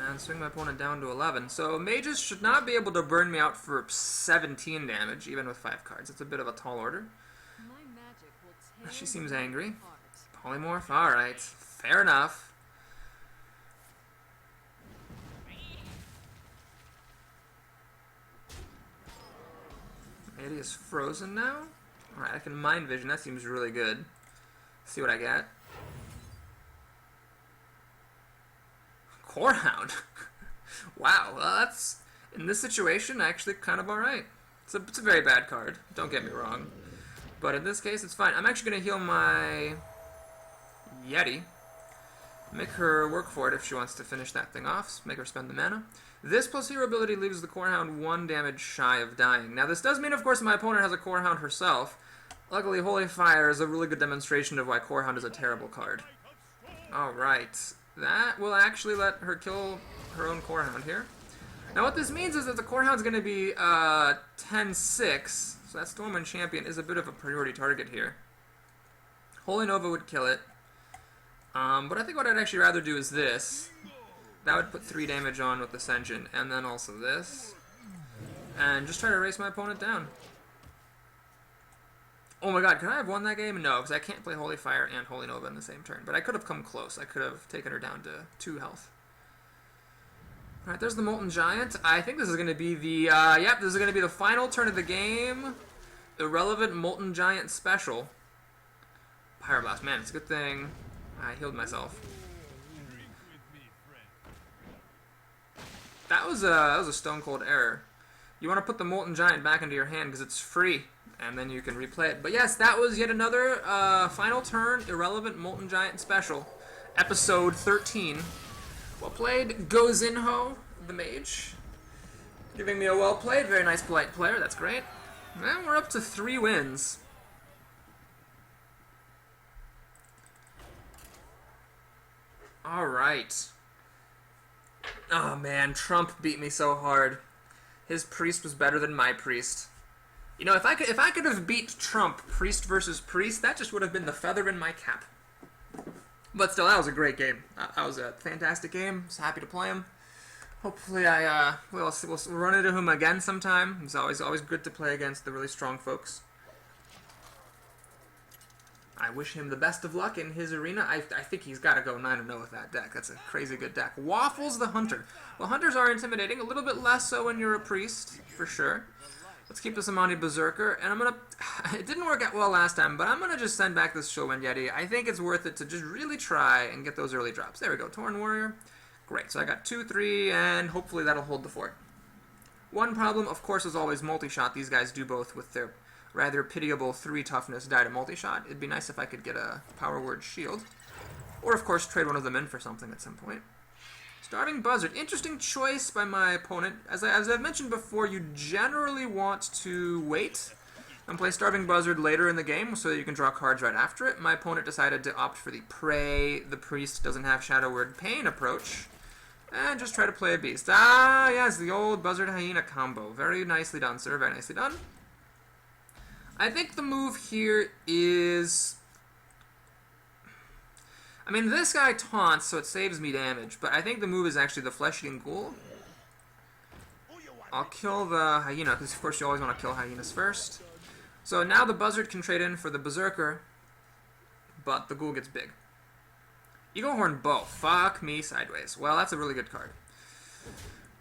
And swing my opponent down to 11. So mages should not be able to burn me out for 17 damage, even with 5 cards. It's a bit of a tall order. She seems angry. Polymorph? Alright. Fair enough. Lady is frozen now. Alright, I can Mind Vision. That seems really good. See what I get. Corehound. Wow, well, that's, in this situation, actually kind of alright. It's a very bad card, don't get me wrong. But in this case, it's fine. I'm actually going to heal my Yeti. Make her work for it if she wants to finish that thing off. Make her spend the mana. This plus hero ability leaves the Corehound 1 damage shy of dying. Now, this does mean, of course, my opponent has a Corehound herself. Luckily, Holy Fire is a really good demonstration of why Corehound is a terrible card. Alright. That will actually let her kill her own Corehound here. Now what this means is that the Corehound's going to be 10-6, so that Stormwind Champion is a bit of a priority target here. Holy Nova would kill it, but I think what I'd actually rather do is this. That would put 3 damage on with Ascension, and then also this. And just try to race my opponent down. Oh my god, could I have won that game? No, because I can't play Holy Fire and Holy Nova in the same turn. But I could have come close. I could have taken her down to 2 health. Alright, there's the Molten Giant. I think this is going to be the, yep, this is going to be the final turn of the game. Irrelevant Molten Giant Special. Pyroblast. Man, it's a good thing I healed myself. That was a stone cold error. You want to put the Molten Giant back into your hand because it's free. And then you can replay it. But yes, that was yet another final turn, Irrelevant Molten Giant Special. Episode 13. Well played, Gozinho, the Mage. Giving me a well played, very nice polite player, that's great. And we're up to 3 wins. Alright. Oh man, Trump beat me so hard. His priest was better than my priest. You know, if I could have beat Trump, priest versus priest, that just would have been the feather in my cap. But still, that was a great game. That was a fantastic game. I was happy to play him. Hopefully, we'll run into him again sometime. It's always good to play against the really strong folks. I wish him the best of luck in his arena. I think he's got to go 9-0 with that deck. That's a crazy good deck. Waffles the Hunter. Well, Hunters are intimidating. A little bit less so when you're a priest, for sure. Let's keep this Amani Berserker, and I'm going to... It didn't work out well last time, but I'm going to just send back this Shaman Yeti. I think it's worth it to just really try and get those early drops. There we go, Torn Warrior. Great, so I got 2, 3, and hopefully that'll hold the fort. One problem, of course, is always multi-shot. These guys do both with their rather pitiable 3 toughness die to multi-shot. It'd be nice if I could get a Power Word Shield. Or, of course, trade one of them in for something at some point. Starving Buzzard. Interesting choice by my opponent. As I've mentioned before, you generally want to wait and play Starving Buzzard later in the game so that you can draw cards right after it. My opponent decided to opt for the Prey, the Priest doesn't have Shadow Word Pain approach, and just try to play a Beast. Ah, yes, the old Buzzard Hyena combo. Very nicely done, sir. Very nicely done. I think the move here is... I mean, this guy taunts, so it saves me damage, but I think the move is actually the Flesh-Eating Ghoul. I'll kill the hyena, because of course you always want to kill hyenas first. So now the buzzard can trade in for the berserker, but the ghoul gets big. Eaglehorn bow. Fuck me sideways. Well, that's a really good card.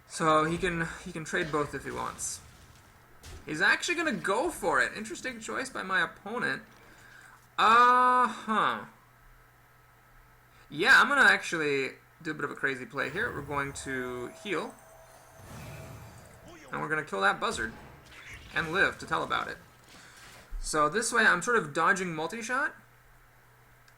So he can trade both if he wants. He's actually gonna go for it. Interesting choice by my opponent. Yeah, I'm gonna actually do a bit of a crazy play here. We're going to heal. And we're gonna kill that buzzard. And live to tell about it. So this way I'm sort of dodging multi-shot.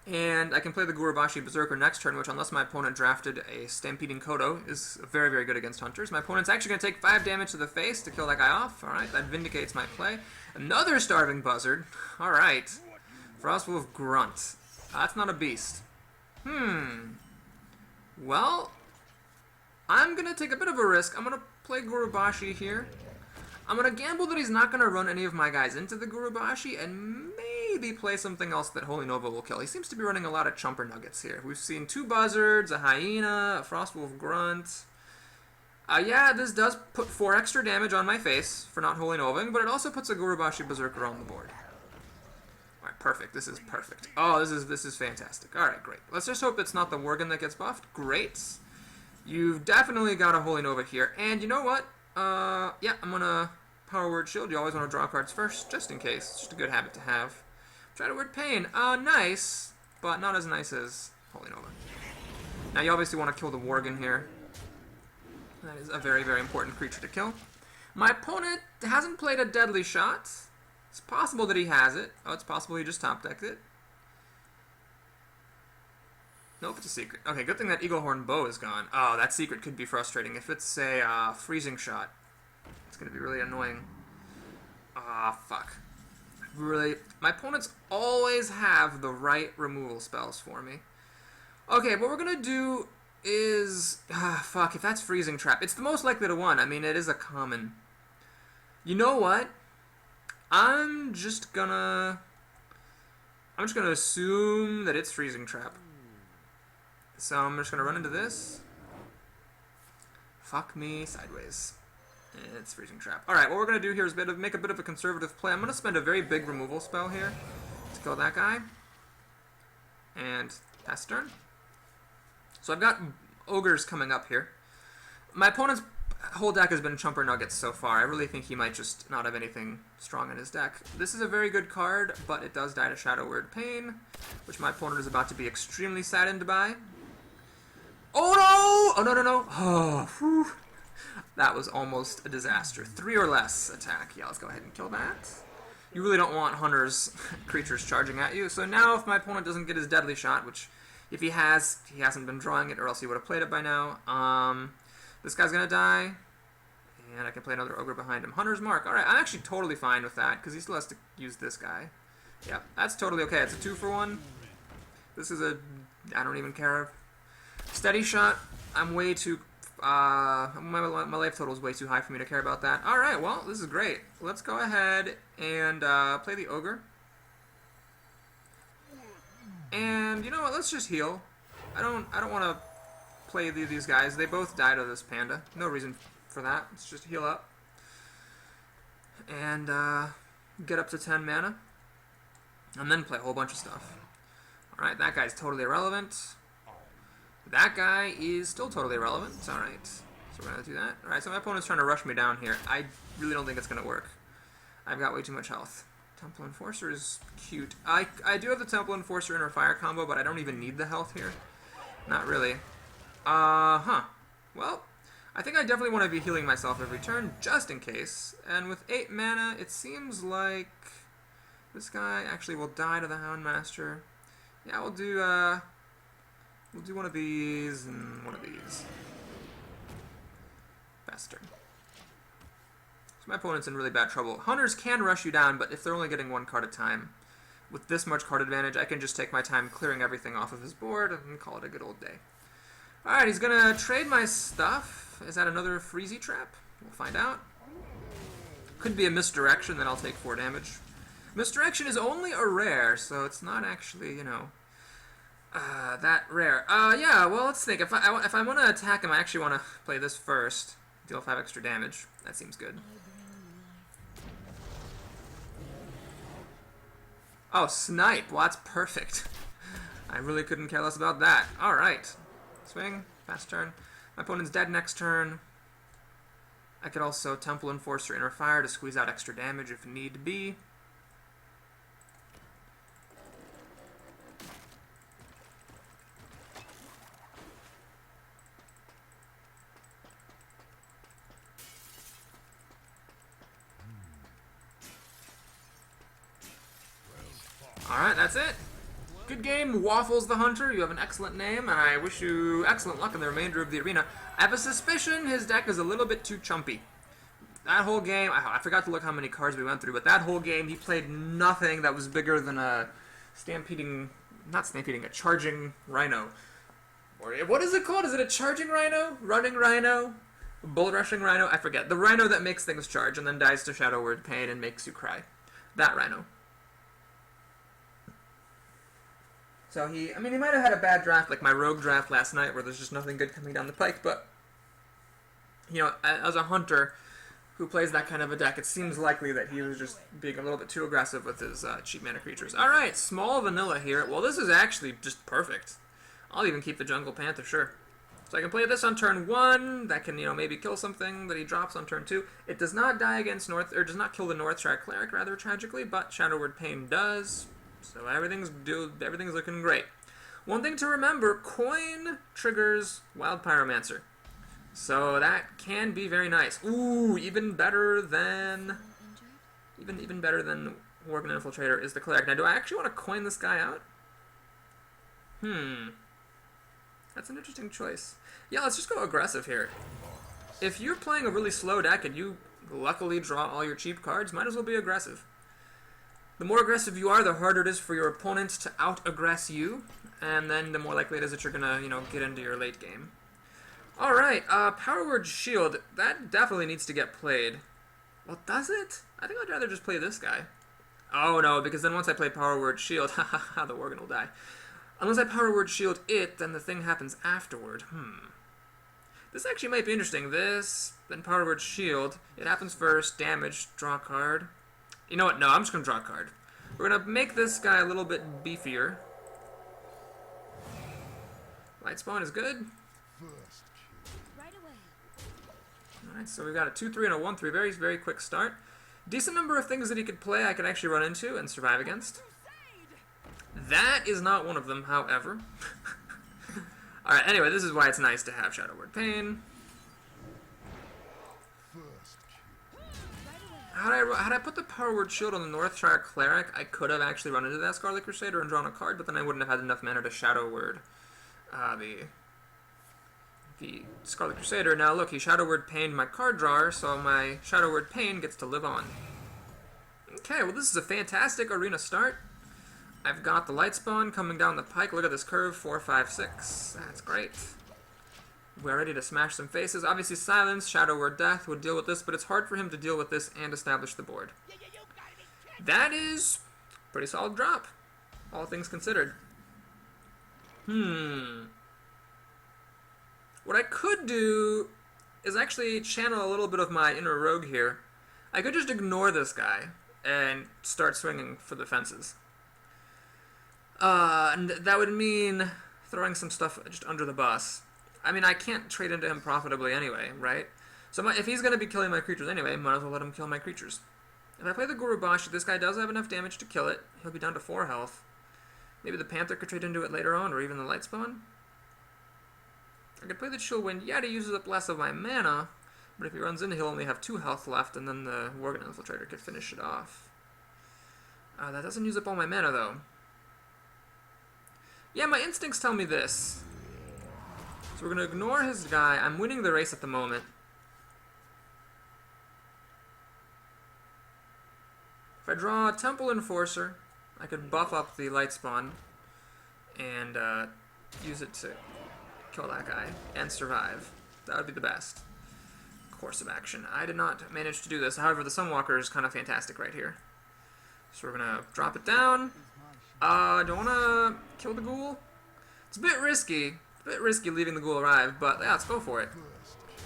And I can play the Gurubashi Berserker next turn, which, unless my opponent drafted a Stampeding Kodo, is very, very good against Hunters. My opponent's actually going to take 5 damage to the face to kill that guy off. Alright, that vindicates my play. Another Starving Buzzard. Alright. Frostwolf Grunt. That's not a beast. Well, I'm going to take a bit of a risk. I'm going to play Gurubashi here. I'm going to gamble that he's not going to run any of my guys into the Gurubashi, and maybe play something else that Holy Nova will kill. He seems to be running a lot of chumper nuggets here. We've seen 2 buzzards, a hyena, a Frostwolf Grunt. Yeah, this does put 4 extra damage on my face for not Holy Novaing, but it also puts a Gurubashi Berserker on the board. Alright, perfect. This is perfect. Oh, this is fantastic. Alright, great. Let's just hope it's not the Worgen that gets buffed. Great. You've definitely got a Holy Nova here. And you know what? Yeah, I'm gonna Power Word Shield. You always want to draw cards first, just in case. It's just a good habit to have. Try to word Pain. Nice, but not as nice as Holy Nova. Now you obviously want to kill the Worgen here. That is a very, very important creature to kill. My opponent hasn't played a Deadly Shot. It's possible that he has it. Oh, it's possible he just top-decked it. Nope, it's a secret. Okay, good thing that Eaglehorn Bow is gone. Oh, that secret could be frustrating. If it's a Freezing Shot, it's going to be really annoying. Fuck. Really, my opponents always have the right removal spells for me. Okay, what we're going to do is... fuck, if that's Freezing Trap, it's the most likely to win. I mean, it is a common. You know what? I'm just gonna assume that it's Freezing Trap. So I'm just gonna run into this. Fuck me sideways. It's Freezing Trap. Alright, what we're gonna do here is make a bit of a conservative play. I'm gonna spend a very big removal spell here to kill that guy. And pass turn. So I've got ogres coming up here. My opponent's whole deck has been Chumper Nuggets so far. I really think he might just not have anything strong in his deck. This is a very good card, but it does die to Shadow Word Pain, which my opponent is about to be extremely saddened by. Oh no! Oh no, no, no. Oh, whew. That was almost a disaster. 3 or less attack. Yeah, let's go ahead and kill that. You really don't want Hunter's creatures charging at you. So now if my opponent doesn't get his Deadly Shot, which if he has, he hasn't been drawing it, or else he would have played it by now. This guy's gonna die. And I can play another ogre behind him. Hunter's Mark. Alright, I'm actually totally fine with that, because he still has to use this guy. Yep, that's totally okay. It's a 2-for-1. This is a... I don't even care. Steady Shot. I'm way too... my life total is way too high for me to care about that. Alright, well, this is great. Let's go ahead and play the ogre. And you know what? Let's just heal. I don't want to play these guys. They both died to this panda. No reason for that. Let's just heal up. And get up to 10 mana. And then play a whole bunch of stuff. Alright, that guy's totally irrelevant. That guy is still totally irrelevant. It's alright. So we're going to do that. Alright, so my opponent's trying to rush me down here. I really don't think it's going to work. I've got way too much health. Temple Enforcer is cute. I do have the Temple Enforcer Inner Fire combo, but I don't even need the health here. Not really. Well, I think I definitely want to be healing myself every turn, just in case. And with 8 mana, it seems like this guy actually will die to the Houndmaster. Yeah, we'll do one of these and one of these. Best turn. So my opponent's in really bad trouble. Hunters can rush you down, but if they're only getting 1 card at a time, with this much card advantage, I can just take my time clearing everything off of his board and call it a good old day. Alright, he's gonna trade my stuff. Is that another Freezy Trap? We'll find out. Could be a Misdirection, then I'll take 4 damage. Misdirection is only a rare, so it's not actually, you know, that rare. Yeah, well, let's think. If I want to attack him, I actually want to play this first. Deal 5 extra damage. That seems good. Oh, snipe! Well, that's perfect. I really couldn't care less about that. Alright. Swing. Fast turn. My opponent's dead next turn. I could also Temple Enforcer Inner Fire to squeeze out extra damage if need be. Alright, that's it. Good game, Waffles the Hunter. You have an excellent name, and I wish you excellent luck in the remainder of the arena. I have a suspicion his deck is a little bit too chumpy. That whole game, I forgot to look how many cards we went through, but that whole game he played nothing that was bigger than a a charging rhino. Or what is it called? Is it a charging rhino? Running rhino? Bull rushing rhino? I forget. The rhino that makes things charge and then dies to Shadow Word Pain and makes you cry. That rhino. So he might have had a bad draft, like my rogue draft last night, where there's just nothing good coming down the pike, but, you know, as a hunter who plays that kind of a deck, it seems likely that he was just being a little bit too aggressive with his cheap mana creatures. Alright, small vanilla here. Well, this is actually just perfect. I'll even keep the Jungle Panther, sure. So I can play this on turn 1, that can, you know, maybe kill something that he drops on turn 2. It does not die against does not kill the Northshire Cleric, rather tragically, but Shadow Word Pain does. So everything's looking great. One thing to remember, coin triggers Wild Pyromancer. So that can be very nice. Ooh, even better than Worgen Infiltrator is the Cleric. Now, do I actually want to coin this guy out? That's an interesting choice. Yeah, let's just go aggressive here. If you're playing a really slow deck and you luckily draw all your cheap cards, might as well be aggressive. The more aggressive you are, the harder it is for your opponent to out-aggress you, and then the more likely it is that you're gonna, you know, get into your late game. Alright, Power Word Shield, that definitely needs to get played. Well, does it? I think I'd rather just play this guy. Oh no, because then once I play Power Word Shield, haha, the Worgen will die. Unless I Power Word Shield it, then the thing happens afterward. This actually might be interesting. This, then Power Word Shield. It happens first, damage, draw a card. You know what? No, I'm just going to draw a card. We're going to make this guy a little bit beefier. Light Spawn is good. Right away. Alright, so we've got a 2-3 and a 1-3. Very, very quick start. Decent number of things that he could play I could actually run into and survive against. That is not one of them, however. Alright, anyway, this is why it's nice to have Shadow Word Pain. Had I put the Power Word Shield on the Northshire Cleric, I could have actually run into that Scarlet Crusader and drawn a card, but then I wouldn't have had enough mana to Shadow Word the Scarlet Crusader. Now look, he Shadow Word Pained my card drawer, so my Shadow Word Pain gets to live on. Okay, well this is a fantastic arena start. I've got the Light Spawn coming down the pike. Look at this curve, 4, 5, 6. That's great. We're ready to smash some faces. Obviously, Silence, Shadow Word Death would deal with this, but it's hard for him to deal with this and establish the board. That is a pretty solid drop, all things considered. What I could do is actually channel a little bit of my inner rogue here. I could just ignore this guy and start swinging for the fences. And that would mean throwing some stuff just under the bus. I mean, I can't trade into him profitably anyway, right? So if he's going to be killing my creatures anyway, might as well let him kill my creatures. If I play the Gurubashi, this guy does have enough damage to kill it. He'll be down to 4 health. Maybe the Panther could trade into it later on, or even the Light Spawn. I could play the Chillwind Yeti, uses up less of my mana, but if he runs in, he'll only have 2 health left, and then the Worgen Infiltrator could finish it off. That doesn't use up all my mana, though. Yeah, my instincts tell me this. So we're going to ignore his guy. I'm winning the race at the moment. If I draw a Temple Enforcer, I could buff up the Light Spawn and use it to kill that guy and survive. That would be the best course of action. I did not manage to do this. However, the Sunwalker is kind of fantastic right here. So we're going to drop it down. Do I want to kill the ghoul? It's a bit risky. Leaving the ghoul alive, but yeah, let's go for it.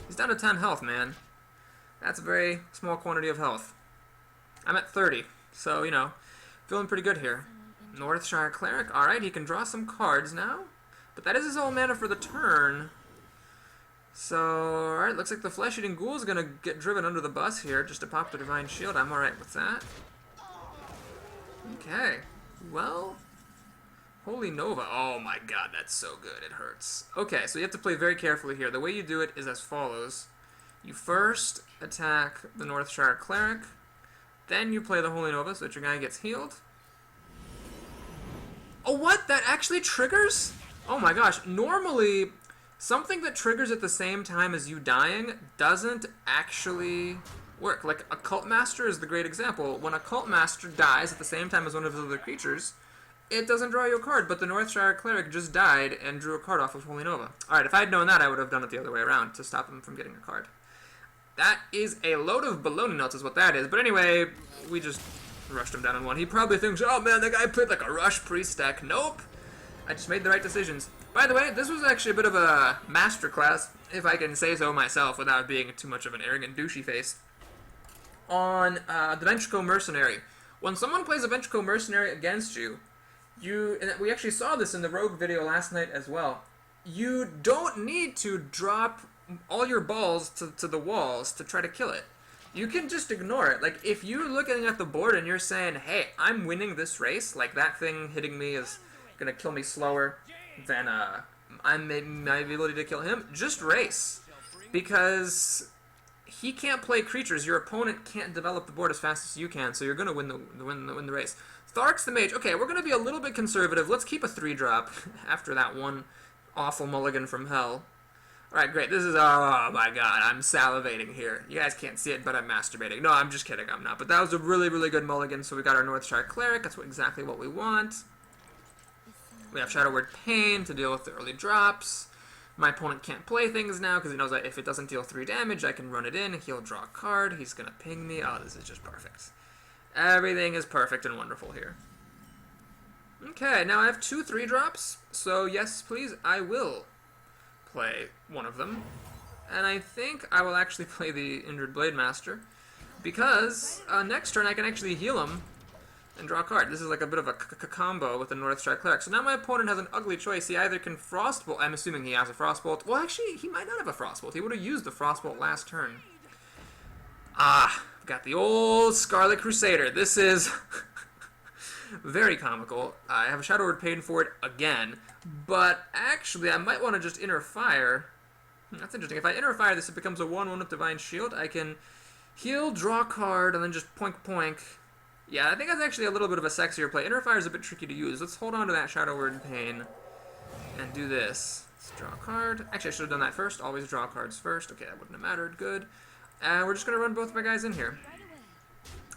He's down to 10 health, man. That's a very small quantity of health. I'm at 30, so, you know, feeling pretty good here. Northshire Cleric, alright, he can draw some cards now. But that is his whole mana for the turn. So, alright, looks like the Flesh-Eating Ghoul is going to get driven under the bus here just to pop the Divine Shield. I'm alright with that. Okay, well, Holy Nova. Oh my god, that's so good, it hurts. Okay, so you have to play very carefully here. The way you do it is as follows. You first attack the Northshire Cleric, then you play the Holy Nova so that your guy gets healed. Oh, what? That actually triggers? Oh my gosh, normally something that triggers at the same time as you dying doesn't actually work. Like, a Cult Master is the great example. When a Cult Master dies at the same time as one of his other creatures, it doesn't draw you a card, but the Northshire Cleric just died and drew a card off of Holy Nova. Alright, if I had known that, I would have done it the other way around to stop him from getting a card. That is a load of baloney nuts is what that is. But anyway, we just rushed him down in one. He probably thinks, oh man, that guy played like a Rush Priest deck. Nope! I just made the right decisions. By the way, this was actually a bit of a masterclass, if I can say so myself without being too much of an arrogant douchey face, on the Ventrico Mercenary. When someone plays a Ventrico Mercenary against you, and we actually saw this in the Rogue video last night as well, you don't need to drop all your balls to the walls to try to kill it. You can just ignore it. Like, if you're looking at the board and you're saying, hey, I'm winning this race, like that thing hitting me is gonna kill me slower than my ability to kill him, just race. Because he can't play creatures, your opponent can't develop the board as fast as you can, so you're gonna win the race. Thark's the Mage. Okay, we're gonna be a little bit conservative. Let's keep a 3-drop after that one awful mulligan from hell. Alright, great. This is, oh my god, I'm salivating here. You guys can't see it, but I'm masturbating. No, I'm just kidding, I'm not. But that was a really, really good mulligan, so we got our Northshire Cleric. That's exactly what we want. We have Shadow Word Pain to deal with the early drops. My opponent can't play things now, because he knows that if it doesn't deal 3 damage, I can run it in, he'll draw a card, he's gonna ping me. Oh, this is just perfect. Everything is perfect and wonderful here. Okay, now I have 2 3-drops, so yes, please, I will play one of them. And I think I will actually play the Injured Blade Master, because next turn I can actually heal him and draw a card. This is like a bit of a combo with the Northshire Cleric. So now my opponent has an ugly choice. He either can Frostbolt. I'm assuming he has a Frostbolt. Well, actually, he might not have a Frostbolt. He would have used the Frostbolt last turn. Ah, I've got the old Scarlet Crusader. This is very comical. I have a Shadow Word Pain for it again. But actually, I might want to just Inner Fire. That's interesting. If I Inner Fire this, it becomes a 1/1 with Divine Shield. I can heal, draw a card, and then just poink poink. Yeah, I think that's actually a little bit of a sexier play. Inner Fire is a bit tricky to use. Let's hold on to that Shadow Word Pain and do this. Let's draw a card. Actually, I should have done that first. Always draw cards first. Okay, that wouldn't have mattered. Good. And we're just going to run both my guys in here.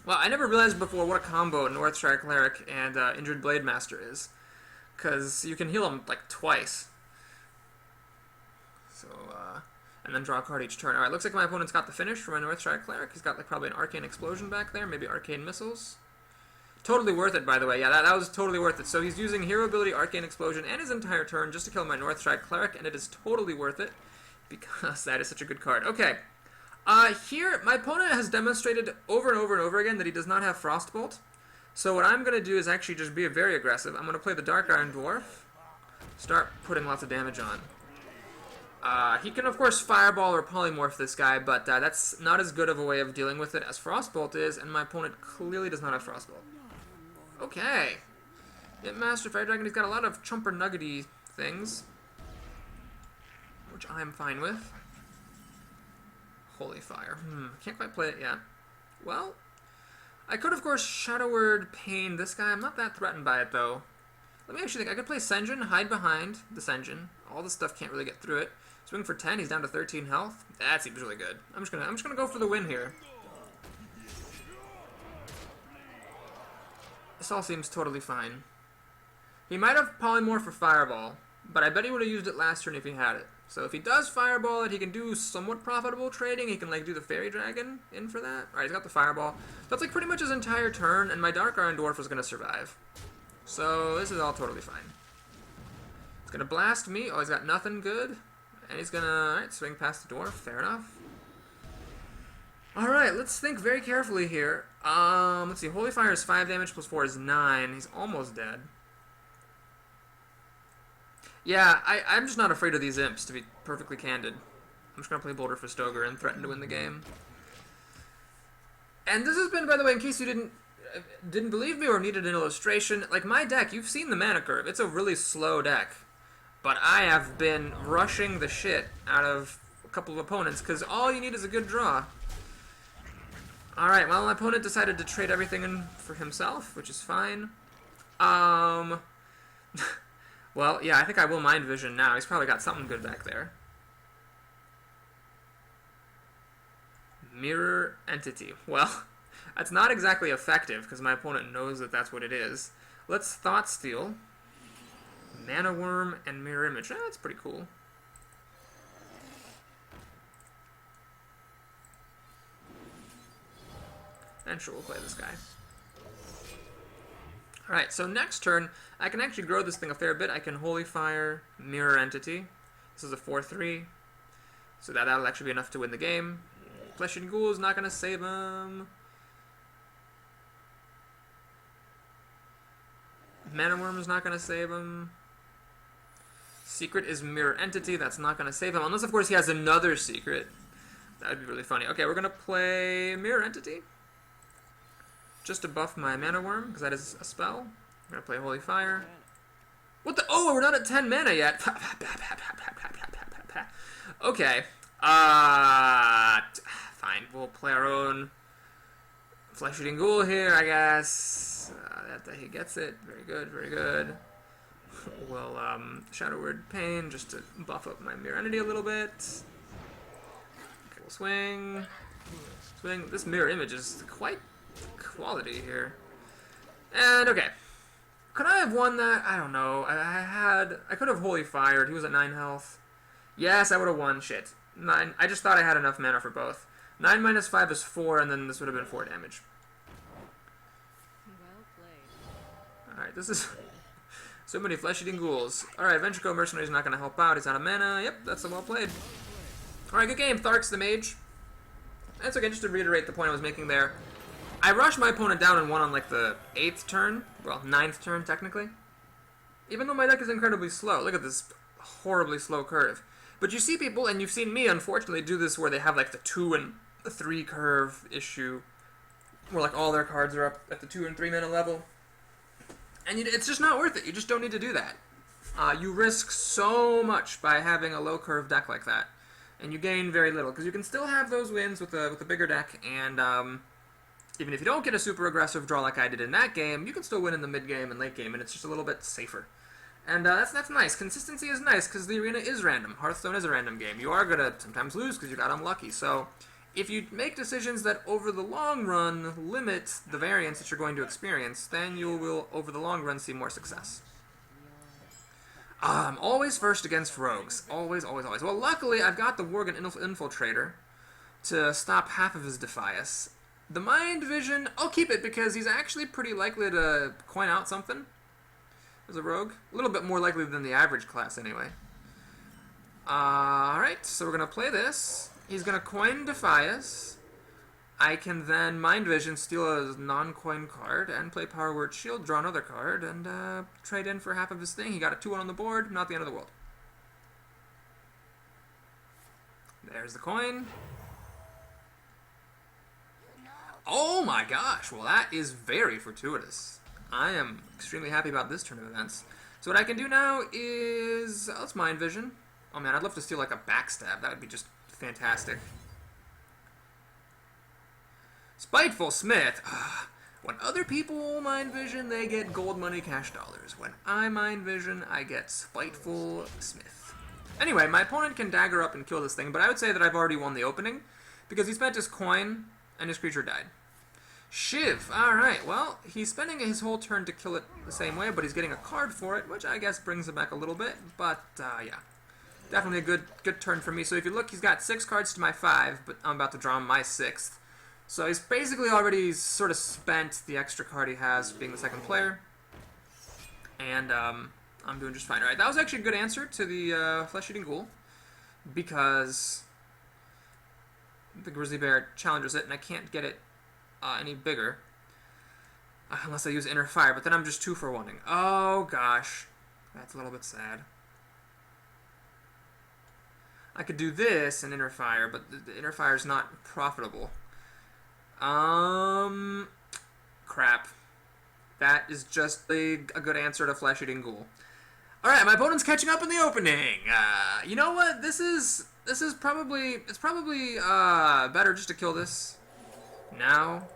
Well, I never realized before what a combo Northshire Cleric and Injured Blade Master is. Because you can heal them, like, twice. So, and then draw a card each turn. Alright, looks like my opponent's got the finish for my Northshire Cleric. He's got, like, probably an Arcane Explosion back there, maybe Arcane Missiles. Totally worth it, by the way. Yeah, that was totally worth it. So he's using Hero Ability, Arcane Explosion, and his entire turn just to kill my Northshire Cleric, and it is totally worth it, because that is such a good card. Okay, here, my opponent has demonstrated over and over and over again that he does not have Frostbolt. So what I'm going to do is actually just be very aggressive. I'm going to play the Dark Iron Dwarf, start putting lots of damage on. He can, of course, Fireball or Polymorph this guy, but that's not as good of a way of dealing with it as Frostbolt is, and my opponent clearly does not have Frostbolt. Okay. Yep, Master Fire Dragon, he's got a lot of chumper nuggety things, which I'm fine with. Holy Fire. Can't quite play it yet. Well, I could, of course, Shadow Word Pain this guy. I'm not that threatened by it, though. Let me actually think. I could play Sen'jin, hide behind the Sen'jin. All this stuff can't really get through it. Swing for 10. He's down to 13 health. That seems really good. I'm just gonna go for the win here. This all seems totally fine. He might have Polymorph for Fireball, but I bet he would have used it last turn if he had it. So if he does Fireball it, he can do somewhat profitable trading. He can, like, do the Fairy Dragon in for that. Alright, he's got the Fireball. That's, like, pretty much his entire turn, and my Dark Iron Dwarf was going to survive. So this is all totally fine. He's going to blast me. Oh, he's got nothing good. And he's gonna, alright, swing past the dwarf. Fair enough. Alright, let's think very carefully here. Let's see. Holy Fire is 5 damage plus 4 is 9. He's almost dead. Yeah, I'm just not afraid of these imps, to be perfectly candid. I'm just gonna play Boulder for Stoker and threaten to win the game. And this has been, by the way, in case you didn't believe me or needed an illustration, like my deck, you've seen the mana curve. It's a really slow deck. But I have been rushing the shit out of a couple of opponents, because all you need is a good draw. Alright, well, my opponent decided to trade everything in for himself, which is fine. Well, yeah, I think I will Mind Vision now. He's probably got something good back there. Mirror Entity. Well, that's not exactly effective, because my opponent knows that that's what it is. Let's Thought Steal. Mana Worm and Mirror Image. That's pretty cool. And sure, we'll play this guy. Alright, so next turn, I can actually grow this thing a fair bit. I can Holy Fire, Mirror Entity. This is a 4-3. So that'll actually be enough to win the game. Flesh and Ghoul is not going to save him. Mana Worm is not going to save him. Secret is Mirror Entity. That's not going to save him. Unless, of course, he has another secret. That would be really funny. Okay, we're going to play Mirror Entity. Just to buff my Mana Worm, because that is a spell. I'm going to play Holy Fire. What the? Oh, we're not at 10 mana yet. Okay. Fine. We'll play our own Flesh-Eating Ghoul here, I guess. That he gets it. Very good, very good. We'll Shadow Word Pain just to buff up my Mirror Entity a little bit. Okay, we'll swing. Swing. This Mirror Image is quite quality here. And okay. Could I have won that? I don't know. I could have Holy Fired. He was at 9 health. Yes, I would have won. Shit. 9. I just thought I had enough mana for both. 9 minus 5 is 4, and then this would have been 4 damage. Well played. Alright, this is so many Flesh-Eating Ghouls. Alright, Ventrico Mercenary's not going to help out. He's out of mana. Yep, that's well played. Alright, good game. Thark's the Mage. That's okay, just to reiterate the point I was making there. I rushed my opponent down and won on like the 8th turn. Well, 9th turn, technically. Even though my deck is incredibly slow. Look at this horribly slow curve. But you see people, and you've seen me, unfortunately, do this where they have like the 2 and 3 curve issue. Where like all their cards are up at the 2 and 3 mana level. And it's just not worth it. You just don't need to do that. You risk so much by having a low curve deck like that. And you gain very little. Because you can still have those wins with a bigger deck, and even if you don't get a super aggressive draw like I did in that game, you can still win in the mid game and late game, and it's just a little bit safer. And that's nice. Consistency is nice because the arena is random. Hearthstone is a random game. You are going to sometimes lose because you got unlucky. So if you make decisions that over the long run limit the variance that you're going to experience, then you will over the long run see more success. Always first against rogues. Always, always, always. Well, luckily I've got the Worgen Infiltrator to stop half of his Defias. The Mind Vision, I'll keep it because he's actually pretty likely to coin out something as a rogue. A little bit more likely than the average class, anyway. Alright, so we're going to play this. He's going to coin Defias. I can then Mind Vision, steal a non-coin card, and play Power Word Shield, draw another card, and trade in for half of his thing. He got a 2-1 on the board, not the end of the world. There's the coin. Oh my gosh, well that is very fortuitous. I am extremely happy about this turn of events. So what I can do now is, let's Mind Vision. Oh man, I'd love to steal like a Backstab, that would be just fantastic. Spiteful Smith. When other people Mind Vision, they get gold money, cash dollars. When I Mind Vision, I get Spiteful Smith. Anyway, my opponent can dagger up and kill this thing, but I would say that I've already won the opening, because he spent his coin and his creature died. Shiv. Alright, well, he's spending his whole turn to kill it the same way, but he's getting a card for it, which I guess brings it back a little bit, but, yeah. Definitely a good turn for me. So if you look, he's got 6 cards to my 5, but I'm about to draw my 6th. So he's basically already sort of spent the extra card he has being the second player. And, I'm doing just fine. Alright, that was actually a good answer to the Flesh-Eating Ghoul. because the grizzly bear challenges it, and I can't get it any bigger unless I use inner fire. But then I'm just 2 for 1-ing. Oh gosh, that's a little bit sad. I could do this and inner fire, but the inner fire is not profitable. Crap. That is just a good answer to flesh-eating ghoul. All right, my opponent's catching up in the opening. You know what? This is probably better just to kill this now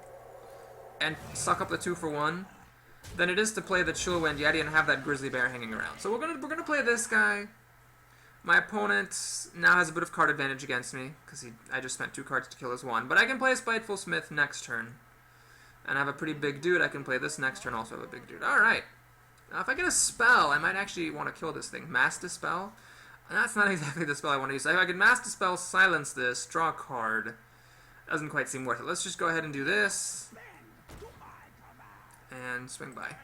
and suck up the 2 for 1 than it is to play the Chillwind Yeti and have that grizzly bear hanging around. So we're gonna play this guy. My opponent now has a bit of card advantage against me because I just spent 2 cards to kill his 1, but I can play Spiteful Smith next turn and have a pretty big dude. I can play this next turn, also have a big dude. All right. Now, if I get a spell, I might actually want to kill this thing. Mass Dispel? That's not exactly the spell I want to use. If I could Mass Dispel, silence this, draw a card. Doesn't quite seem worth it. Let's just go ahead and do this. And swing by.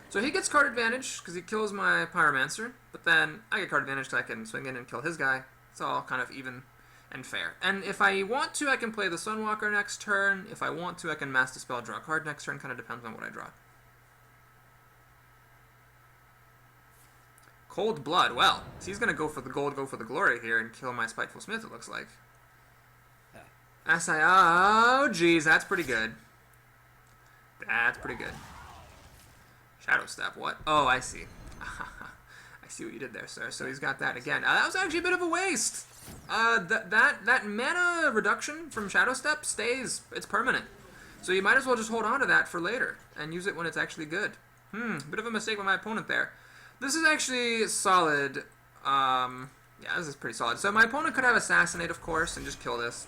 So he gets card advantage because he kills my Pyromancer. But then I get card advantage because I can swing in and kill his guy. It's all kind of even and fair. And if I want to, I can play the Sunwalker next turn. If I want to, I can Mass Dispel, draw a card next turn. Kind of depends on what I draw. Cold Blood. Well, so he's going to go for the gold, go for the glory here, and kill my Spiteful Smith, it looks like. Oh, geez, that's pretty good. That's pretty good. Shadow Step, what? Oh, I see. I see what you did there, sir. So he's got that again. That was actually a bit of a waste. That mana reduction from Shadow Step stays. It's permanent. So you might as well just hold on to that for later and use it when it's actually good. Bit of a mistake by my opponent there. This is actually solid. Yeah, this is pretty solid. So my opponent could have Assassinate, of course, and just kill this.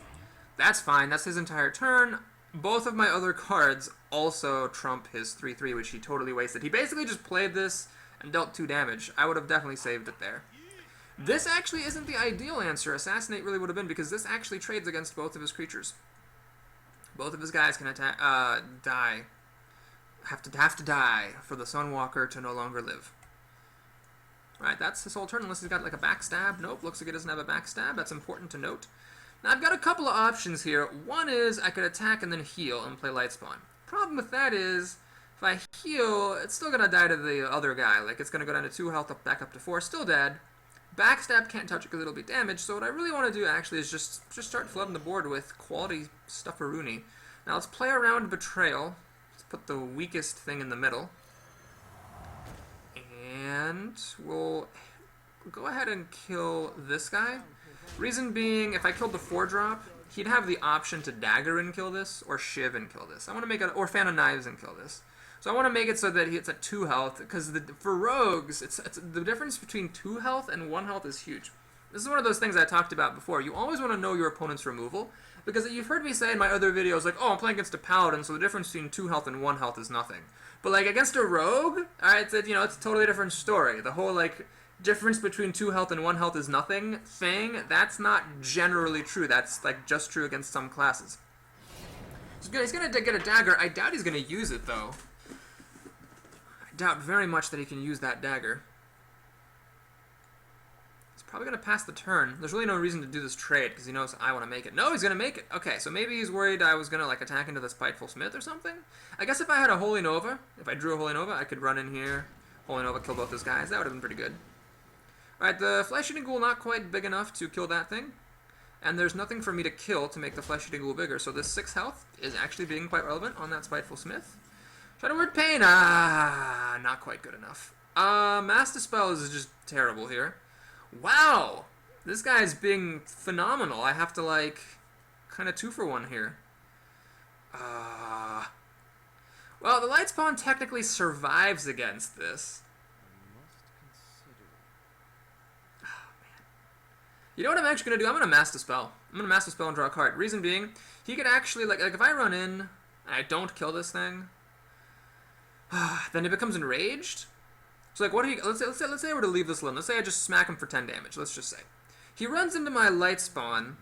That's fine. That's his entire turn. Both of my other cards also trump his 3/3, which he totally wasted. He basically just played this and dealt 2 damage. I would have definitely saved it there. This actually isn't the ideal answer. Assassinate really would have been, because this actually trades against both of his creatures. Both of his guys can attack, die. Have to die for the Sunwalker to no longer live. Right, that's his whole turn, unless he's got like a backstab. Nope, looks like he doesn't have a backstab. That's important to note. Now, I've got a couple of options here. One is I could attack and then heal and play Lightspawn. Problem with that is, if I heal, it's still going to die to the other guy. Like, it's going to go down to 2 health, back up to 4, still dead. Backstab can't touch it because it'll be damaged, so what I really want to do, actually, is just start flooding the board with quality stufferoony. Now, let's play around Betrayal. Let's put the weakest thing in the middle. And we'll go ahead and kill this guy. Reason being, if I killed the 4-drop, he'd have the option to dagger and kill this, or shiv and kill this. I want to make it, or fan of knives and kill this. So I want to make it so that it's at 2 health, because for rogues, it's the difference between 2 health and 1 health is huge. This is one of those things I talked about before. You always want to know your opponent's removal, because you've heard me say in my other videos, like, oh, I'm playing against a paladin, so the difference between 2 health and 1 health is nothing. But like against a rogue, alright, it's a totally different story. The whole like difference between 2 health and 1 health is nothing thing, that's not generally true. That's like just true against some classes. So he's gonna get a dagger. I doubt he's gonna use it though. I doubt very much that he can use that dagger. He's probably gonna pass the turn. There's really no reason to do this trade because he knows I want to make it. No, he's gonna make it. Okay, so maybe he's worried I was gonna like attack into the Spiteful Smith or something. I guess if I had a Holy Nova, if I drew a Holy Nova, I could run in here, Holy Nova, kill both those guys. That would have been pretty good. Alright, the Flesh-Eating Ghoul not quite big enough to kill that thing. And there's nothing for me to kill to make the Flesh-Eating Ghoul bigger, so this 6 health is actually being quite relevant on that Spiteful Smith. Shadow Word Pain, not quite good enough. Mass Dispel is just terrible here. Wow! This guy's being phenomenal. I have to, like, kind of 2 for 1 here. Well, the Lightspawn technically survives against this. You know what I'm actually going to do? I'm going to Mass Dispel. I'm going to Mass Dispel and draw a card. Reason being, he could actually, like if I run in and I don't kill this thing, then it becomes enraged. So like, what do you, let's say I were to leave this alone. Let's say I just smack him for 10 damage. Let's just say. He runs into my Lightspawn,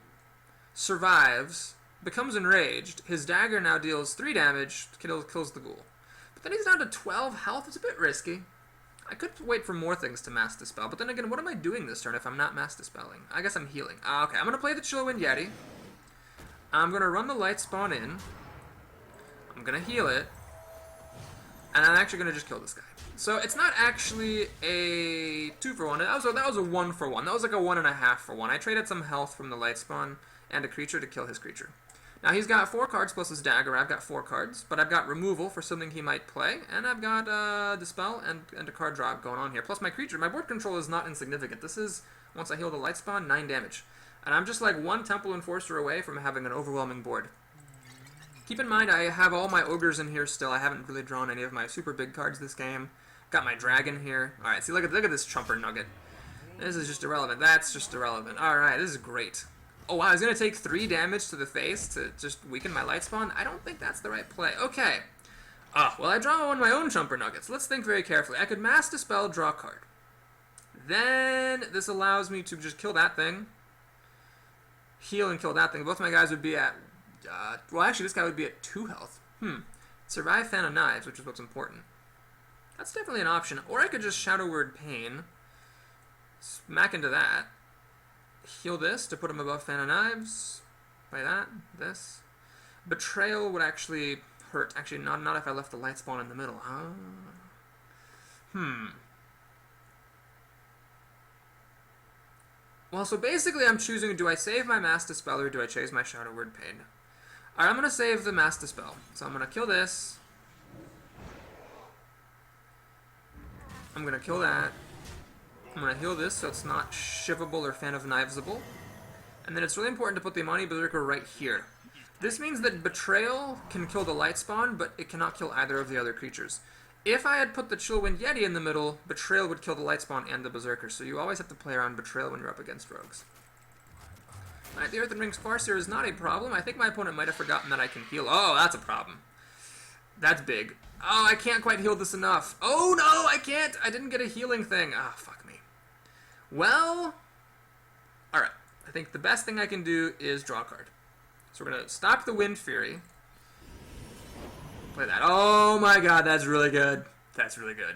survives, becomes enraged. His dagger now deals 3 damage, kills the ghoul. But then he's down to 12 health. It's a bit risky. I could wait for more things to Mass Dispel, but then again, what am I doing this turn if I'm not Mass Dispelling? I guess I'm healing. Okay, I'm going to play the Chillwind Yeti. I'm going to run the Light Spawn in. I'm going to heal it. And I'm actually going to just kill this guy. So it's not actually a 2-for-1. That was a 1-for-1. That was like a 1.5-for-1. I traded some health from the Light Spawn and a creature to kill his creature. Now he's got 4 cards plus his dagger. I've got 4 cards, but I've got removal for something he might play, and I've got Dispel and a card drop going on here. Plus my creature. My board control is not insignificant. This is, once I heal the Light Spawn, 9 damage. And I'm just like 1 Temple Enforcer away from having an overwhelming board. Keep in mind, I have all my ogres in here still. I haven't really drawn any of my super big cards this game. Got my dragon here. Alright, see, look at this chumper nugget. This is just irrelevant. That's just irrelevant. Alright, this is great. Oh, wow, he's going to take 3 damage to the face to just weaken my Light Spawn? I don't think that's the right play. Okay. Well, I draw one of my own chumper nuggets. Let's think very carefully. I could Mass Dispel, draw a card. Then this allows me to just kill that thing. Heal and kill that thing. Both my guys would be at... well, actually, this guy would be at 2 health. Survive Fan of Knives, which is what's important. That's definitely an option. Or I could just Shadow Word Pain. Smack into that. Heal this to put him above Fan of Knives. Play that. This. Betrayal would actually hurt. Actually, not if I left the Light Spawn in the middle. Well, so basically I'm choosing, do I save my Mass Dispel or do I chase my Shadow Word Pain? Alright, I'm going to save the Mass Dispel. So I'm going to kill this. I'm going to kill that. I'm going to heal this so it's not Shivable or Fan of Knivesable. And then it's really important to put the Imani Berserker right here. This means that Betrayal can kill the Light Spawn, but it cannot kill either of the other creatures. If I had put the Chillwind Yeti in the middle, Betrayal would kill the Light Spawn and the Berserker, so you always have to play around Betrayal when you're up against rogues. Alright, the Earthen Ring's Farseer is not a problem. I think my opponent might have forgotten that I can heal. Oh, that's a problem. That's big. Oh, I can't quite heal this enough. Oh, no, I can't. I didn't get a healing thing. Ah, fuck me. Well, alright. I think the best thing I can do is draw a card. So we're going to stop the Wind Fury. Play that. Oh my god, that's really good. That's really good.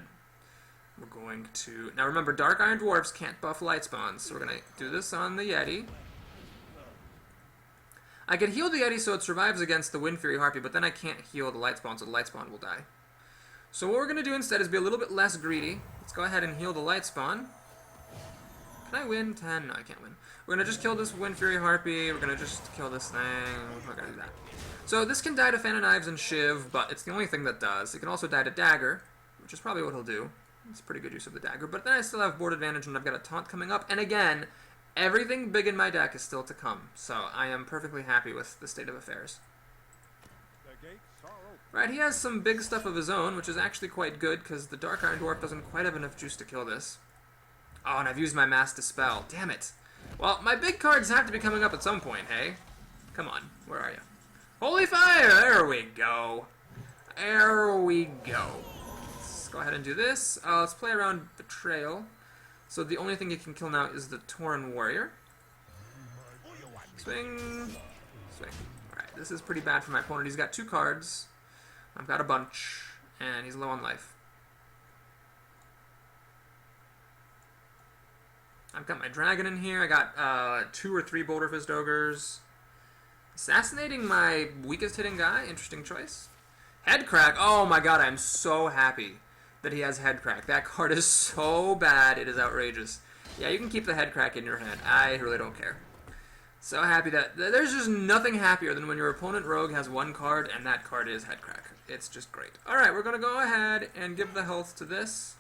We're going to... Now remember, Dark Iron Dwarves can't buff Light Spawns, so we're going to do this on the Yeti. I could heal the Yeti so it survives against the Wind Fury Harpy, but then I can't heal the Light Spawn, so the Light Spawn will die. So what we're going to do instead is be a little bit less greedy. Let's go ahead and heal the Light Spawn. Can I win? 10? No, I can't win. We're going to just kill this Wind Fury Harpy. We're going to just kill this thing. We're not going to do that. So this can die to Fan of Knives and Shiv, but it's the only thing that does. It can also die to Dagger, which is probably what he'll do. It's pretty good use of the Dagger. But then I still have board advantage, and I've got a Taunt coming up. And again, everything big in my deck is still to come. So I am perfectly happy with the state of affairs. Right, he has some big stuff of his own, which is actually quite good, because the Dark Iron Dwarf doesn't quite have enough juice to kill this. Oh, and I've used my Mass Dispel. Damn it. Well, my big cards have to be coming up at some point, hey? Come on, where are you? Holy Fire! There we go. There we go. Let's go ahead and do this. Let's play around Betrayal. So the only thing you can kill now is the Tauren Warrior. Swing. Swing. Alright, this is pretty bad for my opponent. He's got 2 cards. I've got a bunch. And he's low on life. I've got my dragon in here. I got 2 or 3 Boulder Fist Ogres. Assassinating my weakest hitting guy. Interesting choice. Headcrack. Oh my god, I'm so happy that he has Headcrack. That card is so bad, it is outrageous. Yeah, you can keep the Headcrack in your hand. I really don't care. So happy that... There's just nothing happier than when your opponent rogue has 1 card and that card is Headcrack. It's just great. Alright, we're going to go ahead and give the health to this.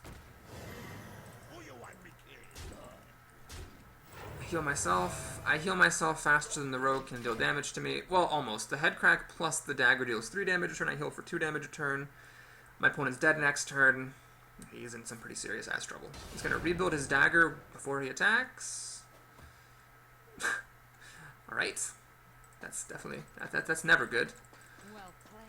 Heal myself. I heal myself faster than the rogue can deal damage to me. Well, almost. The Headcrack plus the dagger deals 3 damage a turn. I heal for 2 damage a turn. My opponent's dead next turn. He's in some pretty serious ass trouble. He's going to rebuild his dagger before he attacks. Alright. That's definitely... That's never good. Well played.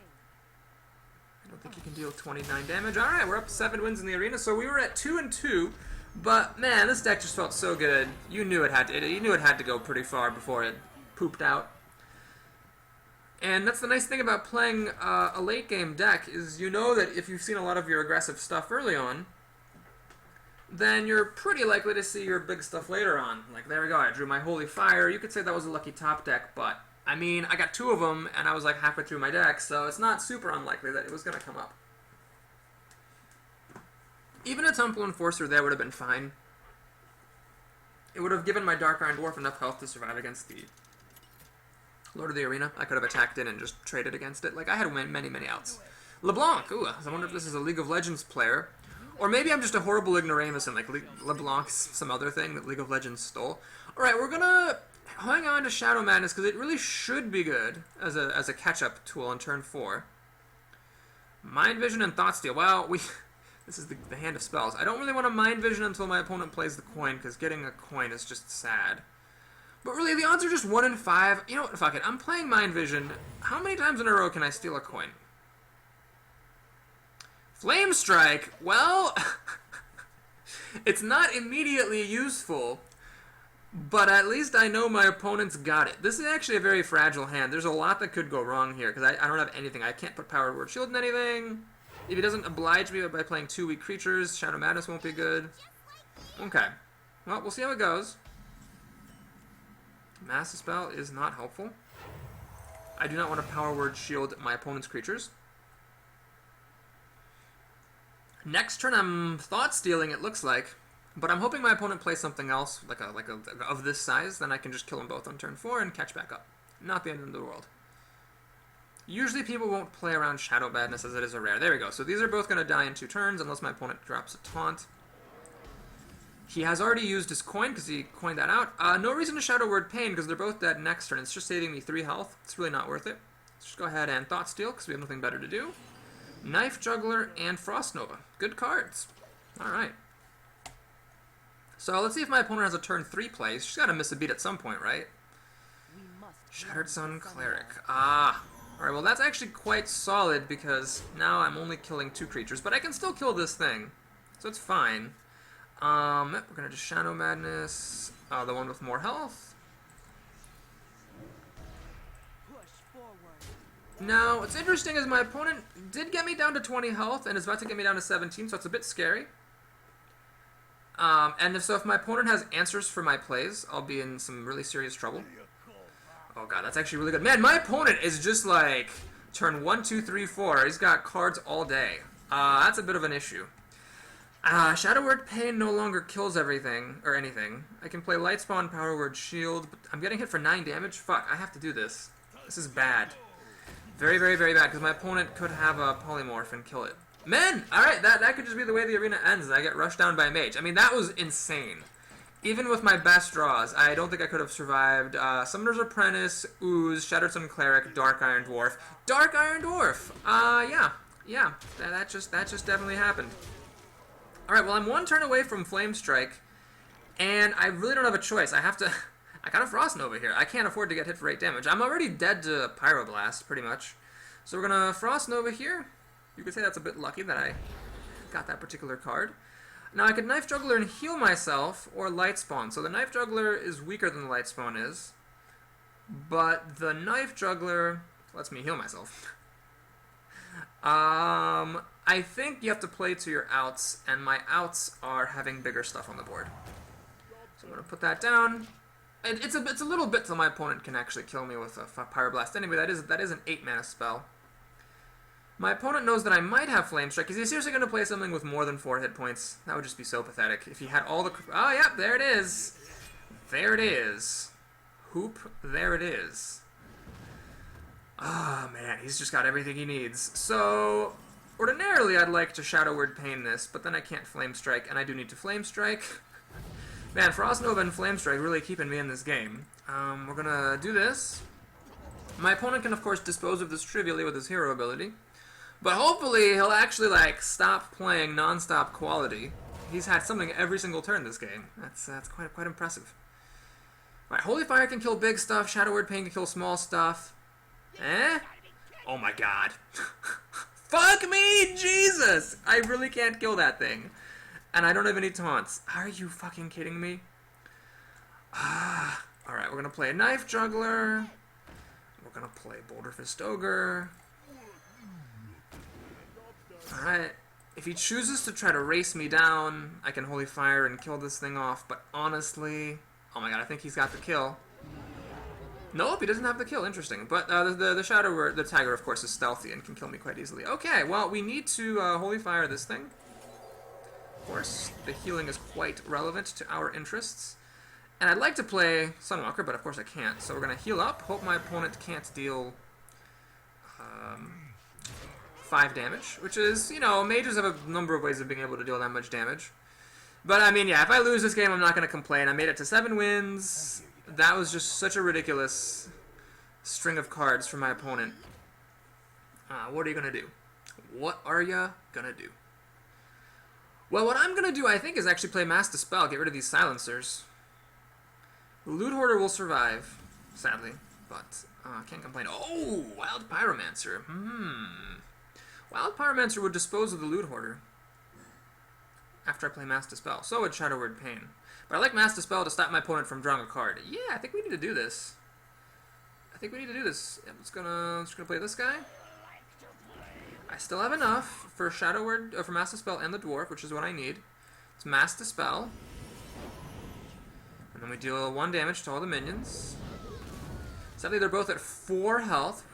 I don't think he can deal 29 damage. Alright, we're up 7 wins in the arena. So we were at 2-2. But man, this deck just felt so good. You knew it had to go pretty far before it pooped out. And that's the nice thing about playing a late game deck is you know that if you've seen a lot of your aggressive stuff early on, then you're pretty likely to see your big stuff later on. Like, there we go, I drew my Holy Fire. You could say that was a lucky top deck, but, I mean, I got 2 of them, and I was like halfway through my deck, so it's not super unlikely that it was going to come up. Even a Temple Enforcer there would have been fine. It would have given my Dark Iron Dwarf enough health to survive against the Lord of the Arena. I could have attacked in and just traded against it. Like, I had many, many outs. LeBlanc, ooh, I wonder if this is a League of Legends player. Or maybe I'm just a horrible ignoramus and, like, LeBlanc's some other thing that League of Legends stole. Alright, we're gonna hang on to Shadow Madness, because it really should be good as a catch-up tool on turn 4. Mind Vision and Thought Steal. Well, this is the hand of spells. I don't really want to Mind Vision until my opponent plays the coin, because getting a coin is just sad. But really, the odds are just 1 in 5. You know what, fuck it. I'm playing Mind Vision. How many times in a row can I steal a coin? Flame Strike, well, it's not immediately useful, but at least I know my opponent's got it. This is actually a very fragile hand. There's a lot that could go wrong here, because I don't have anything. I can't put Power Word Shield in anything. If he doesn't oblige me by playing 2 weak creatures, Shadow Madness won't be good. Okay. Well, we'll see how it goes. Massive Spell is not helpful. I do not want to Power Word Shield my opponent's creatures. Next turn I'm Thought Stealing, it looks like. But I'm hoping my opponent plays something else, like a of this size, then I can just kill them both on turn 4 and catch back up. Not the end of the world. Usually people won't play around Shadow Madness as it is a rare. There we go. So these are both going to die in 2 turns unless my opponent drops a taunt. He has already used his coin because he coined that out. No reason to Shadow Word Pain because they're both dead next turn. It's just saving me 3 health. It's really not worth it. Let's just go ahead and Thought Steal because we have nothing better to do. Knife Juggler and Frost Nova. Good cards. Alright. So let's see if my opponent has a turn 3 play. She's got to miss a beat at some point, right? Shattered Sun Cleric. Ah. Alright, well that's actually quite solid because now I'm only killing 2 creatures, but I can still kill this thing. So it's fine. We're going to just Shadow Madness. The one with more health. Now, what's interesting is my opponent did get me down to 20 health and is about to get me down to 17, so it's a bit scary. And if my opponent has answers for my plays, I'll be in some really serious trouble. Oh god, that's actually really good. Man, my opponent is just like turn 1, 2, 3, 4. He's got cards all day. That's a bit of an issue. Shadow Word Pain no longer kills everything, or anything. I can play Lightspawn, Power Word Shield, but I'm getting hit for 9 damage? Fuck, I have to do this. This is bad. Very, very, very bad, because my opponent could have a Polymorph and kill it. Men! Alright, that could just be the way the arena ends, and I get rushed down by a Mage. I mean, that was insane. Even with my best draws, I don't think I could have survived Summoner's Apprentice, Ooze, Shattered Sun Cleric, Dark Iron Dwarf. Dark Iron Dwarf! Yeah. That just definitely happened. Alright, well I'm 1 turn away from Flame Strike, and I really don't have a choice. I got a Frost Nova here. I can't afford to get hit for 8 damage. I'm already dead to Pyroblast, pretty much. So we're gonna Frost Nova here. You could say that's a bit lucky that I got that particular card. Now I could Knife Juggler and heal myself, or Lightspawn. So the Knife Juggler is weaker than the Lightspawn is, but the Knife Juggler lets me heal myself. I think you have to play to your outs, and my outs are having bigger stuff on the board. So I'm going to put that down. It's a little bit till my opponent can actually kill me with a Pyroblast. Anyway, that is an 8 mana spell. My opponent knows that I might have Flame Strike. Is he seriously going to play something with more than 4 hit points? That would just be so pathetic. If he had all the... Oh, yep, there it is. There it is. Hoop, there it is. Oh, man, he's just got everything he needs. So, ordinarily I'd like to Shadow Word Pain this, but then I can't Flame Strike, and I do need to Flame Strike. Man, Frost Nova and Flame Strike really keeping me in this game. We're gonna do this. My opponent can, of course, dispose of this trivially with his hero ability. But hopefully he'll actually, like, stop playing non-stop quality. He's had something every single turn this game. That's quite impressive. Alright, Holy Fire can kill big stuff. Shadow Word Pain can kill small stuff. Eh? Oh my god. Fuck me! Jesus! I really can't kill that thing. And I don't have any taunts. Are you fucking kidding me? Alright, we're gonna play a Knife Juggler. We're gonna play Boulder Fist Ogre. Alright. If he chooses to try to race me down, I can Holy Fire and kill this thing off, but honestly... Oh my god, I think he's got the kill. Nope, he doesn't have the kill. Interesting. But the Shadow, the Tiger, of course, is stealthy and can kill me quite easily. Okay, well, we need to Holy Fire this thing. Of course, the healing is quite relevant to our interests. And I'd like to play Sunwalker, but of course I can't. So we're going to heal up, hope my opponent can't deal 5 damage, which is, you know, mages have a number of ways of being able to deal that much damage. But, I mean, yeah, if I lose this game, I'm not going to complain. I made it to 7 wins. That was just such a ridiculous string of cards for my opponent. What are you going to do? What are you going to do? Well, what I'm going to do, I think, is actually play Mass Dispel, get rid of these silencers. The Loot Hoarder will survive, sadly, but I can't complain. Oh, Wild Pyromancer. Wild Pyromancer would dispose of the Loot Hoarder after I play Mass Dispel. So would Shadow Word Pain. But I like Mass Dispel to stop my opponent from drawing a card. Yeah, I think we need to do this. Yeah, I'm just gonna play this guy. I still have enough for Shadow Word, for Mass Dispel and the Dwarf, which is what I need. It's Mass Dispel. And then we deal 1 damage to all the minions. Sadly, they're both at 4 health.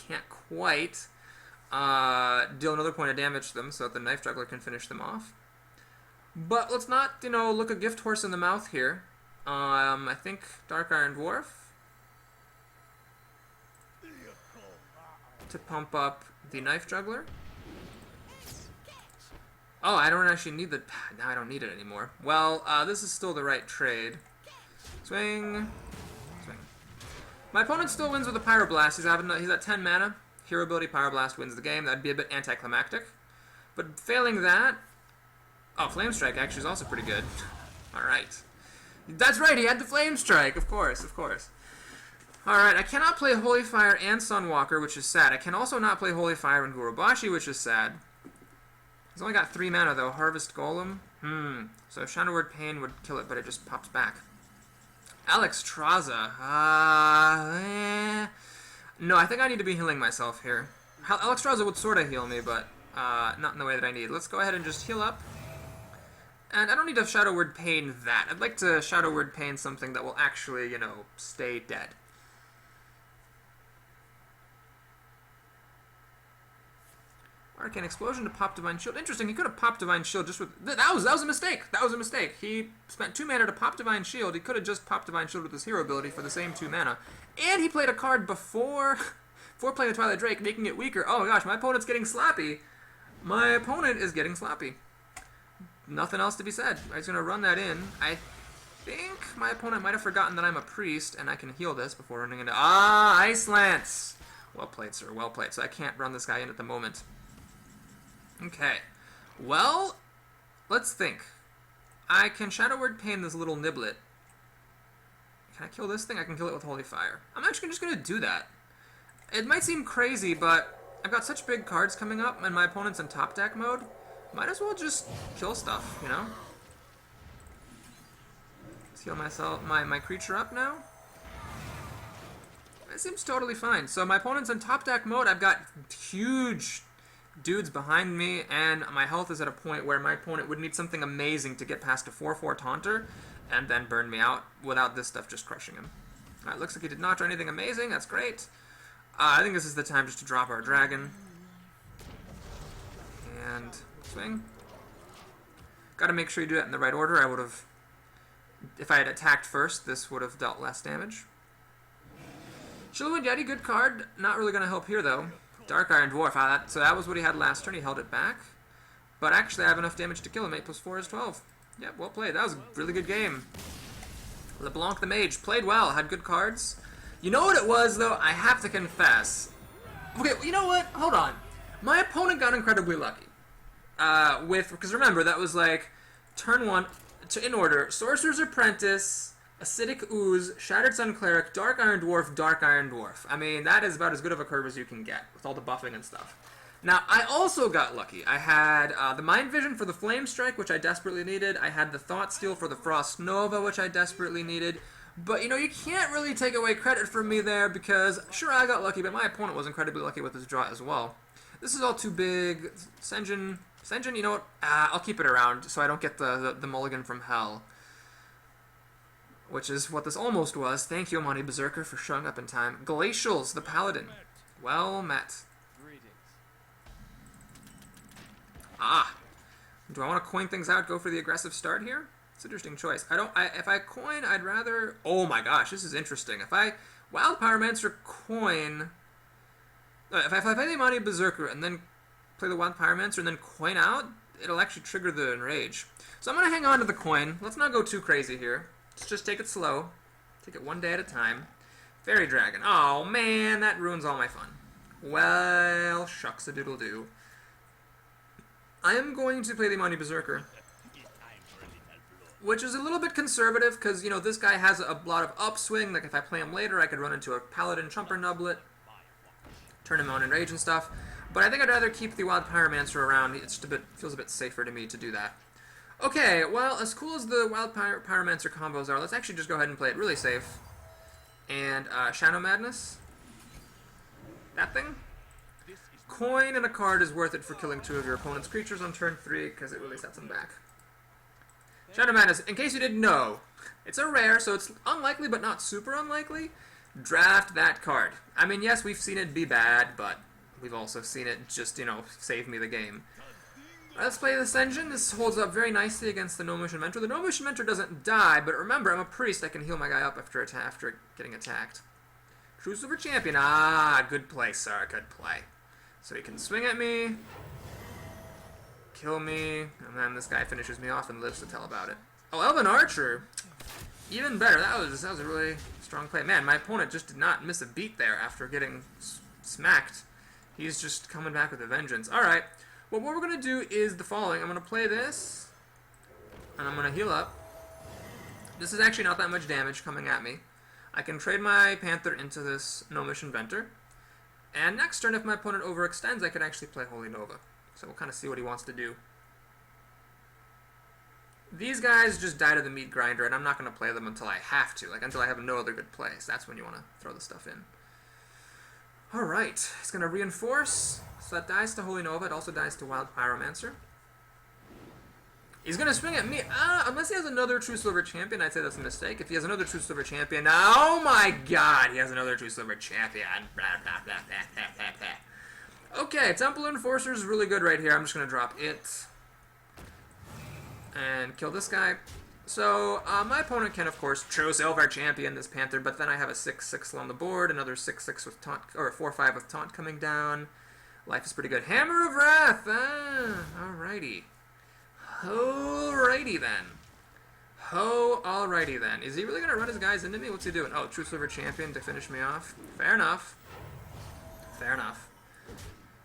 Can't quite deal another point of damage to them so that the Knife Juggler can finish them off. But let's not, you know, look a gift horse in the mouth here. I think Dark Iron Dwarf to pump up the Knife Juggler. Oh, I don't actually need the... Now I don't need it anymore. Well, this is still the right trade. Swing. Swing. My opponent still wins with a Pyroblast. He's at 10 mana. Hero ability Pyroblast wins the game. That'd be a bit anticlimactic. But failing that... Oh, Flame Strike actually is also pretty good. Alright. That's right, he had the Flame Strike, of course, of course. Alright, I cannot play Holy Fire and Sunwalker, which is sad. I can also not play Holy Fire and Gurubashi, which is sad. He's only got 3 mana, though. Harvest Golem. So Shadow Word Pain would kill it, but it just pops back. Alexstrasza. No, I think I need to be healing myself here. Alexstrasza would sort of heal me, but not in the way that I need. Let's go ahead and just heal up. And I don't need to Shadow Word Pain that. I'd like to Shadow Word Pain something that will actually, you know, stay dead. Arcane Explosion to pop Divine Shield. Interesting, he could have popped Divine Shield just with... That was a mistake! That was a mistake! He spent 2 mana to pop Divine Shield. He could have just popped Divine Shield with his hero ability for the same 2 mana. And he played a card before playing the Twilight Drake, making it weaker. Oh my gosh, my opponent's getting sloppy. My opponent is getting sloppy. Nothing else to be said. I'm just going to run that in. I think my opponent might have forgotten that I'm a priest, and I can heal this before running into... Ah, Ice Lance! Well played, sir. Well played. So I can't run this guy in at the moment. Okay. Well, let's think. I can Shadow Word Pain this little niblet. Can I kill this thing? I can kill it with Holy Fire. I'm actually just going to do that. It might seem crazy, but I've got such big cards coming up, and my opponent's in top deck mode. Might as well just kill stuff, you know? Let's heal myself, my creature up now. It seems totally fine. So my opponent's in top deck mode. I've got huge dudes behind me, and my health is at a point where my opponent would need something amazing to get past a 4/4 Taunter and then burn me out without this stuff just crushing him. Alright, looks like he did not draw anything amazing. That's great. I think this is the time just to drop our dragon. And swing. Gotta make sure you do that in the right order. I would have... If I had attacked first, this would have dealt less damage. Shilwood Yeti, good card. Not really gonna help here, though. Dark Iron Dwarf. So that was what he had last turn. He held it back. But actually, I have enough damage to kill him. 8 plus 4 is 12. Yep, well played. That was a really good game. LeBlanc the Mage played well. Had good cards. You know what it was, though? I have to confess. Okay, you know what? Hold on. My opponent got incredibly lucky. Because remember, that was like turn 1, in order, Sorcerer's Apprentice, Acidic Ooze, Shattered Sun Cleric, Dark Iron Dwarf, Dark Iron Dwarf. I mean, that is about as good of a curve as you can get with all the buffing and stuff. Now, I also got lucky. I had the Mind Vision for the Flame Strike, which I desperately needed. I had the Thought Steal for the Frost Nova, which I desperately needed. But, you know, you can't really take away credit from me there because, sure, I got lucky, but my opponent was incredibly lucky with his draw as well. This is all too big. Senjin Senjin, you know what? I'll keep it around so I don't get the mulligan from hell. Which is what this almost was. Thank you, Amani Berserker, for showing up in time. Glacials, the Paladin. Well met. Ah. Do I want to coin things out, go for the aggressive start here? It's an interesting choice. If I coin, I'd rather... Oh my gosh, this is interesting. If I Wild Pyromancer coin... If I play the Amani Berserker and then play the Wild Pyromancer and then coin out, it'll actually trigger the Enrage. So I'm going to hang on to the coin. Let's not go too crazy here. Let's just take it slow. Take it one day at a time. Fairy Dragon. Oh man, that ruins all my fun. Well, shucks-a-doodle-doo. I am going to play the Amani Berserker, which is a little bit conservative because, you know, this guy has a lot of upswing. Like, if I play him later, I could run into a Paladin Chumper Nublet, turn him on in Rage and stuff. But I think I'd rather keep the Wild Pyromancer around. It's just feels a bit safer to me to do that. Okay, well, as cool as the Wild Pyromancer combos are, let's actually just go ahead and play it really safe. And Shadow Madness. That thing. Coin and a card is worth it for killing 2 of your opponent's creatures on turn 3 because it really sets them back. Shadow Madness, in case you didn't know, it's a rare, so it's unlikely but not super unlikely. Draft that card. I mean, yes, we've seen it be bad, but we've also seen it just, you know, save me the game. Let's play this engine. This holds up very nicely against the No Motion Mentor. The No Motion Mentor doesn't die, but remember, I'm a priest. I can heal my guy up after getting attacked. True Silver Champion. Ah, good play, sir. Good play. So he can swing at me, kill me, and then this guy finishes me off and lives to tell about it. Oh, Elven Archer. Even better. That was a really strong play. Man, my opponent just did not miss a beat there after getting smacked. He's just coming back with a vengeance. Alright. Well, what we're going to do is the following. I'm going to play this, and I'm going to heal up. This is actually not that much damage coming at me. I can trade my Panther into this Gnomish Inventor. And next turn, if my opponent overextends, I could actually play Holy Nova. So we'll kind of see what he wants to do. These guys just die to the meat grinder, and I'm not going to play them until I have to. Like, until I have no other good plays. That's when you want to throw the stuff in. Alright, it's going to reinforce. So that dies to Holy Nova. It also dies to Wild Pyromancer. He's going to swing at me. Unless he has another True Silver Champion, I'd say that's a mistake. If he has another True Silver Champion... Oh my god, he has another True Silver Champion. Blah, blah, blah, blah, blah, blah, blah. Okay, Temple Enforcer is really good right here. I'm just going to drop it. And kill this guy. So, my opponent can, of course, True Silver Champion this Panther, but then I have a 6/6 on the board, another 6/6 with taunt, or 4/5 with taunt coming down. Life is pretty good. Hammer of Wrath! Alrighty. Alrighty then. Alrighty then. Is he really going to run his guys into me? What's he doing? Oh, True Silver Champion to finish me off. Fair enough. Fair enough.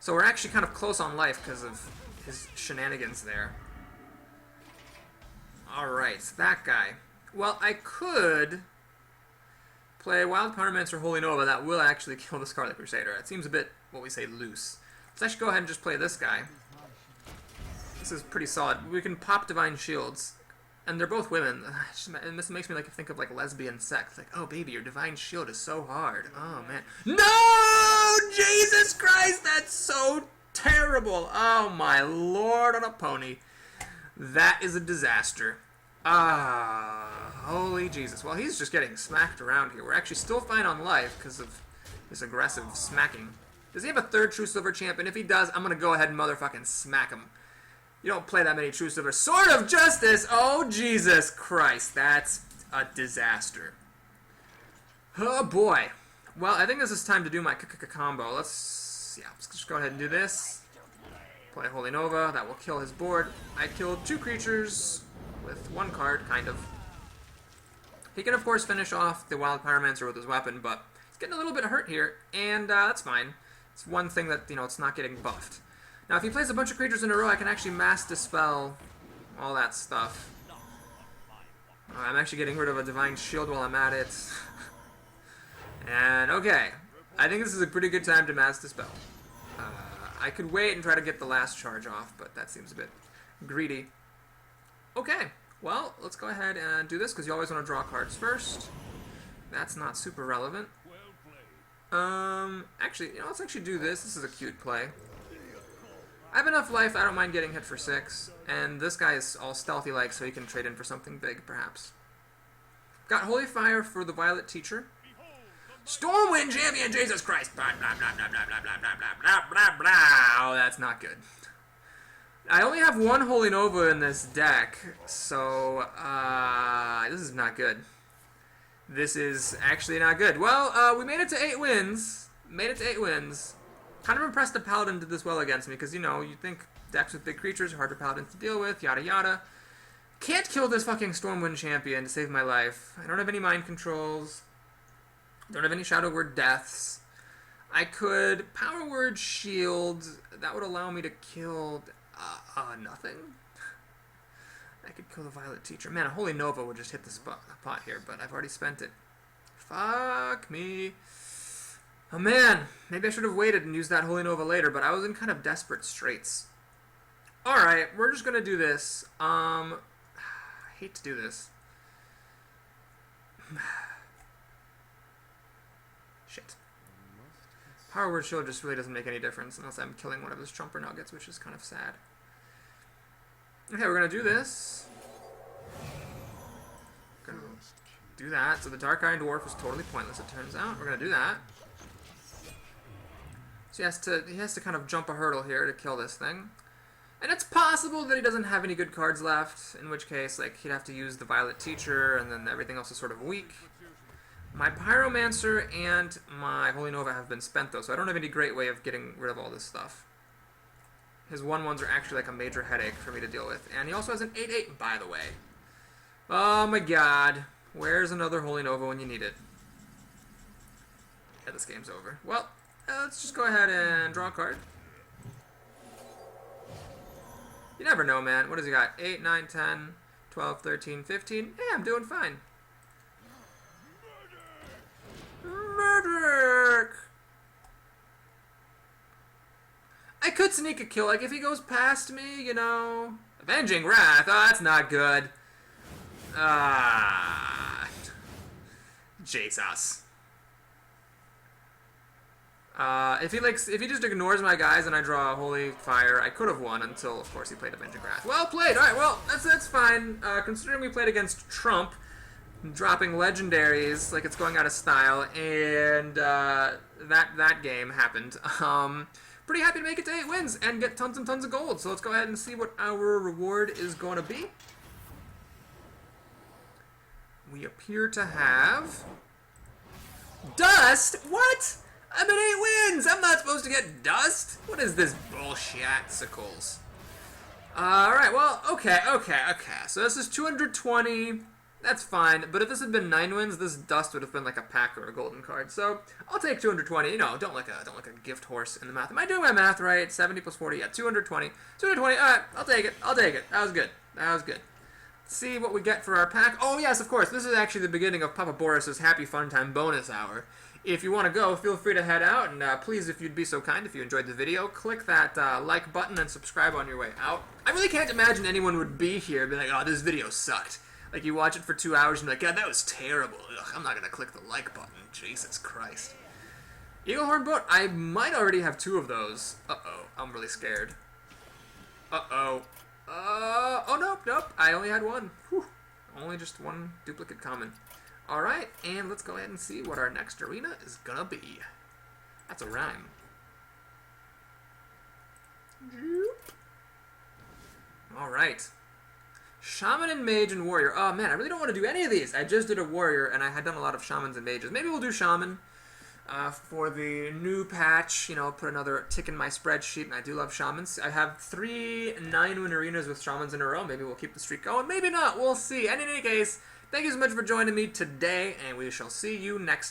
So we're actually kind of close on life because of his shenanigans there. Alright, that guy. Well, I could play Wild Pyromancer Holy Nova. That will actually kill the Scarlet Crusader. It seems a bit, what we say, loose. Let's actually go ahead and just play this guy. This is pretty solid. We can pop Divine Shields. And they're both women. And this makes me think of like lesbian sex. Like, oh baby, your Divine Shield is so hard. Oh man. No! Jesus Christ, that's so terrible. Oh my lord on a pony. That is a disaster. Holy Jesus. Well, he's just getting smacked around here. We're actually still fine on life because of this aggressive smacking. Does he have a third True Silver Champion? If he does, I'm going to go ahead and motherfucking smack him. You don't play that many True Silver. Sword of Justice! Oh, Jesus Christ. That's a disaster. Oh, boy. Well, I think this is time to do my combo. Let's just go ahead and do this. Play Holy Nova. That will kill his board. I killed 2 creatures with 1 card, kind of. He can, of course, finish off the Wild Pyromancer with his weapon, but he's getting a little bit hurt here, and that's fine. It's one thing that, you know, it's not getting buffed. Now, if he plays a bunch of creatures in a row, I can actually Mass Dispel all that stuff. I'm actually getting rid of a Divine Shield while I'm at it. And, okay. I think this is a pretty good time to Mass Dispel. I could wait and try to get the last charge off, but that seems a bit greedy. Okay, well, let's go ahead and do this, because you always want to draw cards first. That's not super relevant. Actually, you know, let's actually do this. This is a cute play. I have enough life, I don't mind getting hit for 6. And this guy is all stealthy-like, so he can trade in for something big, perhaps. Got Holy Fire for the Violet Teacher. Stormwind Champion, Jesus Christ! Blah, blah, blah, blah, blah, blah, blah, blah, blah, blah, blah. Oh, that's not good. I only have one Holy Nova in this deck, so this is not good. This is actually not good. Well, we made it to 8 wins. Kind of impressed the Paladin did this well against me, because, you know, you think decks with big creatures are hard for Paladins to deal with, yada yada. Can't kill this fucking Stormwind Champion to save my life. I don't have any mind controls. Don't have any Shadow Word deaths. I could Power Word Shield. That would allow me to kill nothing. I could kill the Violet Teacher. Man, a Holy Nova would just hit the pot here, but I've already spent it. Fuck me. Oh man, maybe I should have waited and used that Holy Nova later, but I was in kind of desperate straits. Alright, we're just gonna do this. I hate to do this. Shit. Power Word Shield just really doesn't make any difference unless I'm killing one of his Trumper Nuggets, which is kind of sad. Okay, we're gonna do this. Gonna do that. So the Dark Iron Dwarf was totally pointless, it turns out. We're gonna do that. So he has to kind of jump a hurdle here to kill this thing. And it's possible that he doesn't have any good cards left, in which case, like, he'd have to use the Violet Teacher, and then everything else is sort of weak. My Pyromancer and my Holy Nova have been spent, though, so I don't have any great way of getting rid of all this stuff. His 1/1s are actually like a major headache for me to deal with. And he also has an 8/8, by the way. Oh my god. Where's another Holy Nova when you need it? Yeah, this game's over. Well, let's just go ahead and draw a card. You never know, man. What does he got? 8, 9, 10, 12, 13, 15. Yeah, I'm doing fine. Murder! I could sneak a kill, like if he goes past me, you know. Avenging Wrath, oh, that's not good. Jesus. If he just ignores my guys and I draw a Holy Fire, I could have won until, of course, he played Avenging Wrath. Well played. All right, well that's fine. Considering we played against Trump, dropping legendaries like it's going out of style, and that game happened. Pretty happy to make it to 8 wins and get tons and tons of gold. So let's go ahead and see what our reward is going to be. We appear to have dust. What? I'm at 8 wins. I'm not supposed to get dust. What is this bullshit, sickles? All right. Well, okay. So this is 220. That's fine, but if this had been 9 wins, this dust would have been like a pack or a golden card. So I'll take 220. You know, don't like a gift horse in the math. Am I doing my math right? 70 plus 40, yeah, 220. 220. All right, I'll take it. That was good. Let's see what we get for our pack. Oh yes, of course. This is actually the beginning of Papa Boris's Happy Fun Time bonus hour. If you want to go, feel free to head out, and please, if you'd be so kind, if you enjoyed the video, click that like button and subscribe on your way out. I really can't imagine anyone would be here and be like, oh, this video sucked. Like, you watch it for 2 hours and be like, God, that was terrible. Ugh, I'm not going to click the like button. Jesus Christ. Eaglehorn Boat, I might already have 2 of those. Uh-oh, I'm really scared. Uh-oh. Oh, nope. I only had 1. Whew. Only just 1 duplicate common. Alright, and let's go ahead and see what our next arena is going to be. That's a rhyme. Alright. Shaman and Mage and Warrior. Oh man, I really don't want to do any of these. I just did a Warrior, and I had done a lot of Shamans and Mages. Maybe we'll do Shaman for the new patch. You know, put another tick in my spreadsheet, and I do love Shamans. I have 3 9-win arenas with Shamans in a row. Maybe we'll keep the streak going. Maybe not. We'll see. And in any case, thank you so much for joining me today, and we shall see you next time.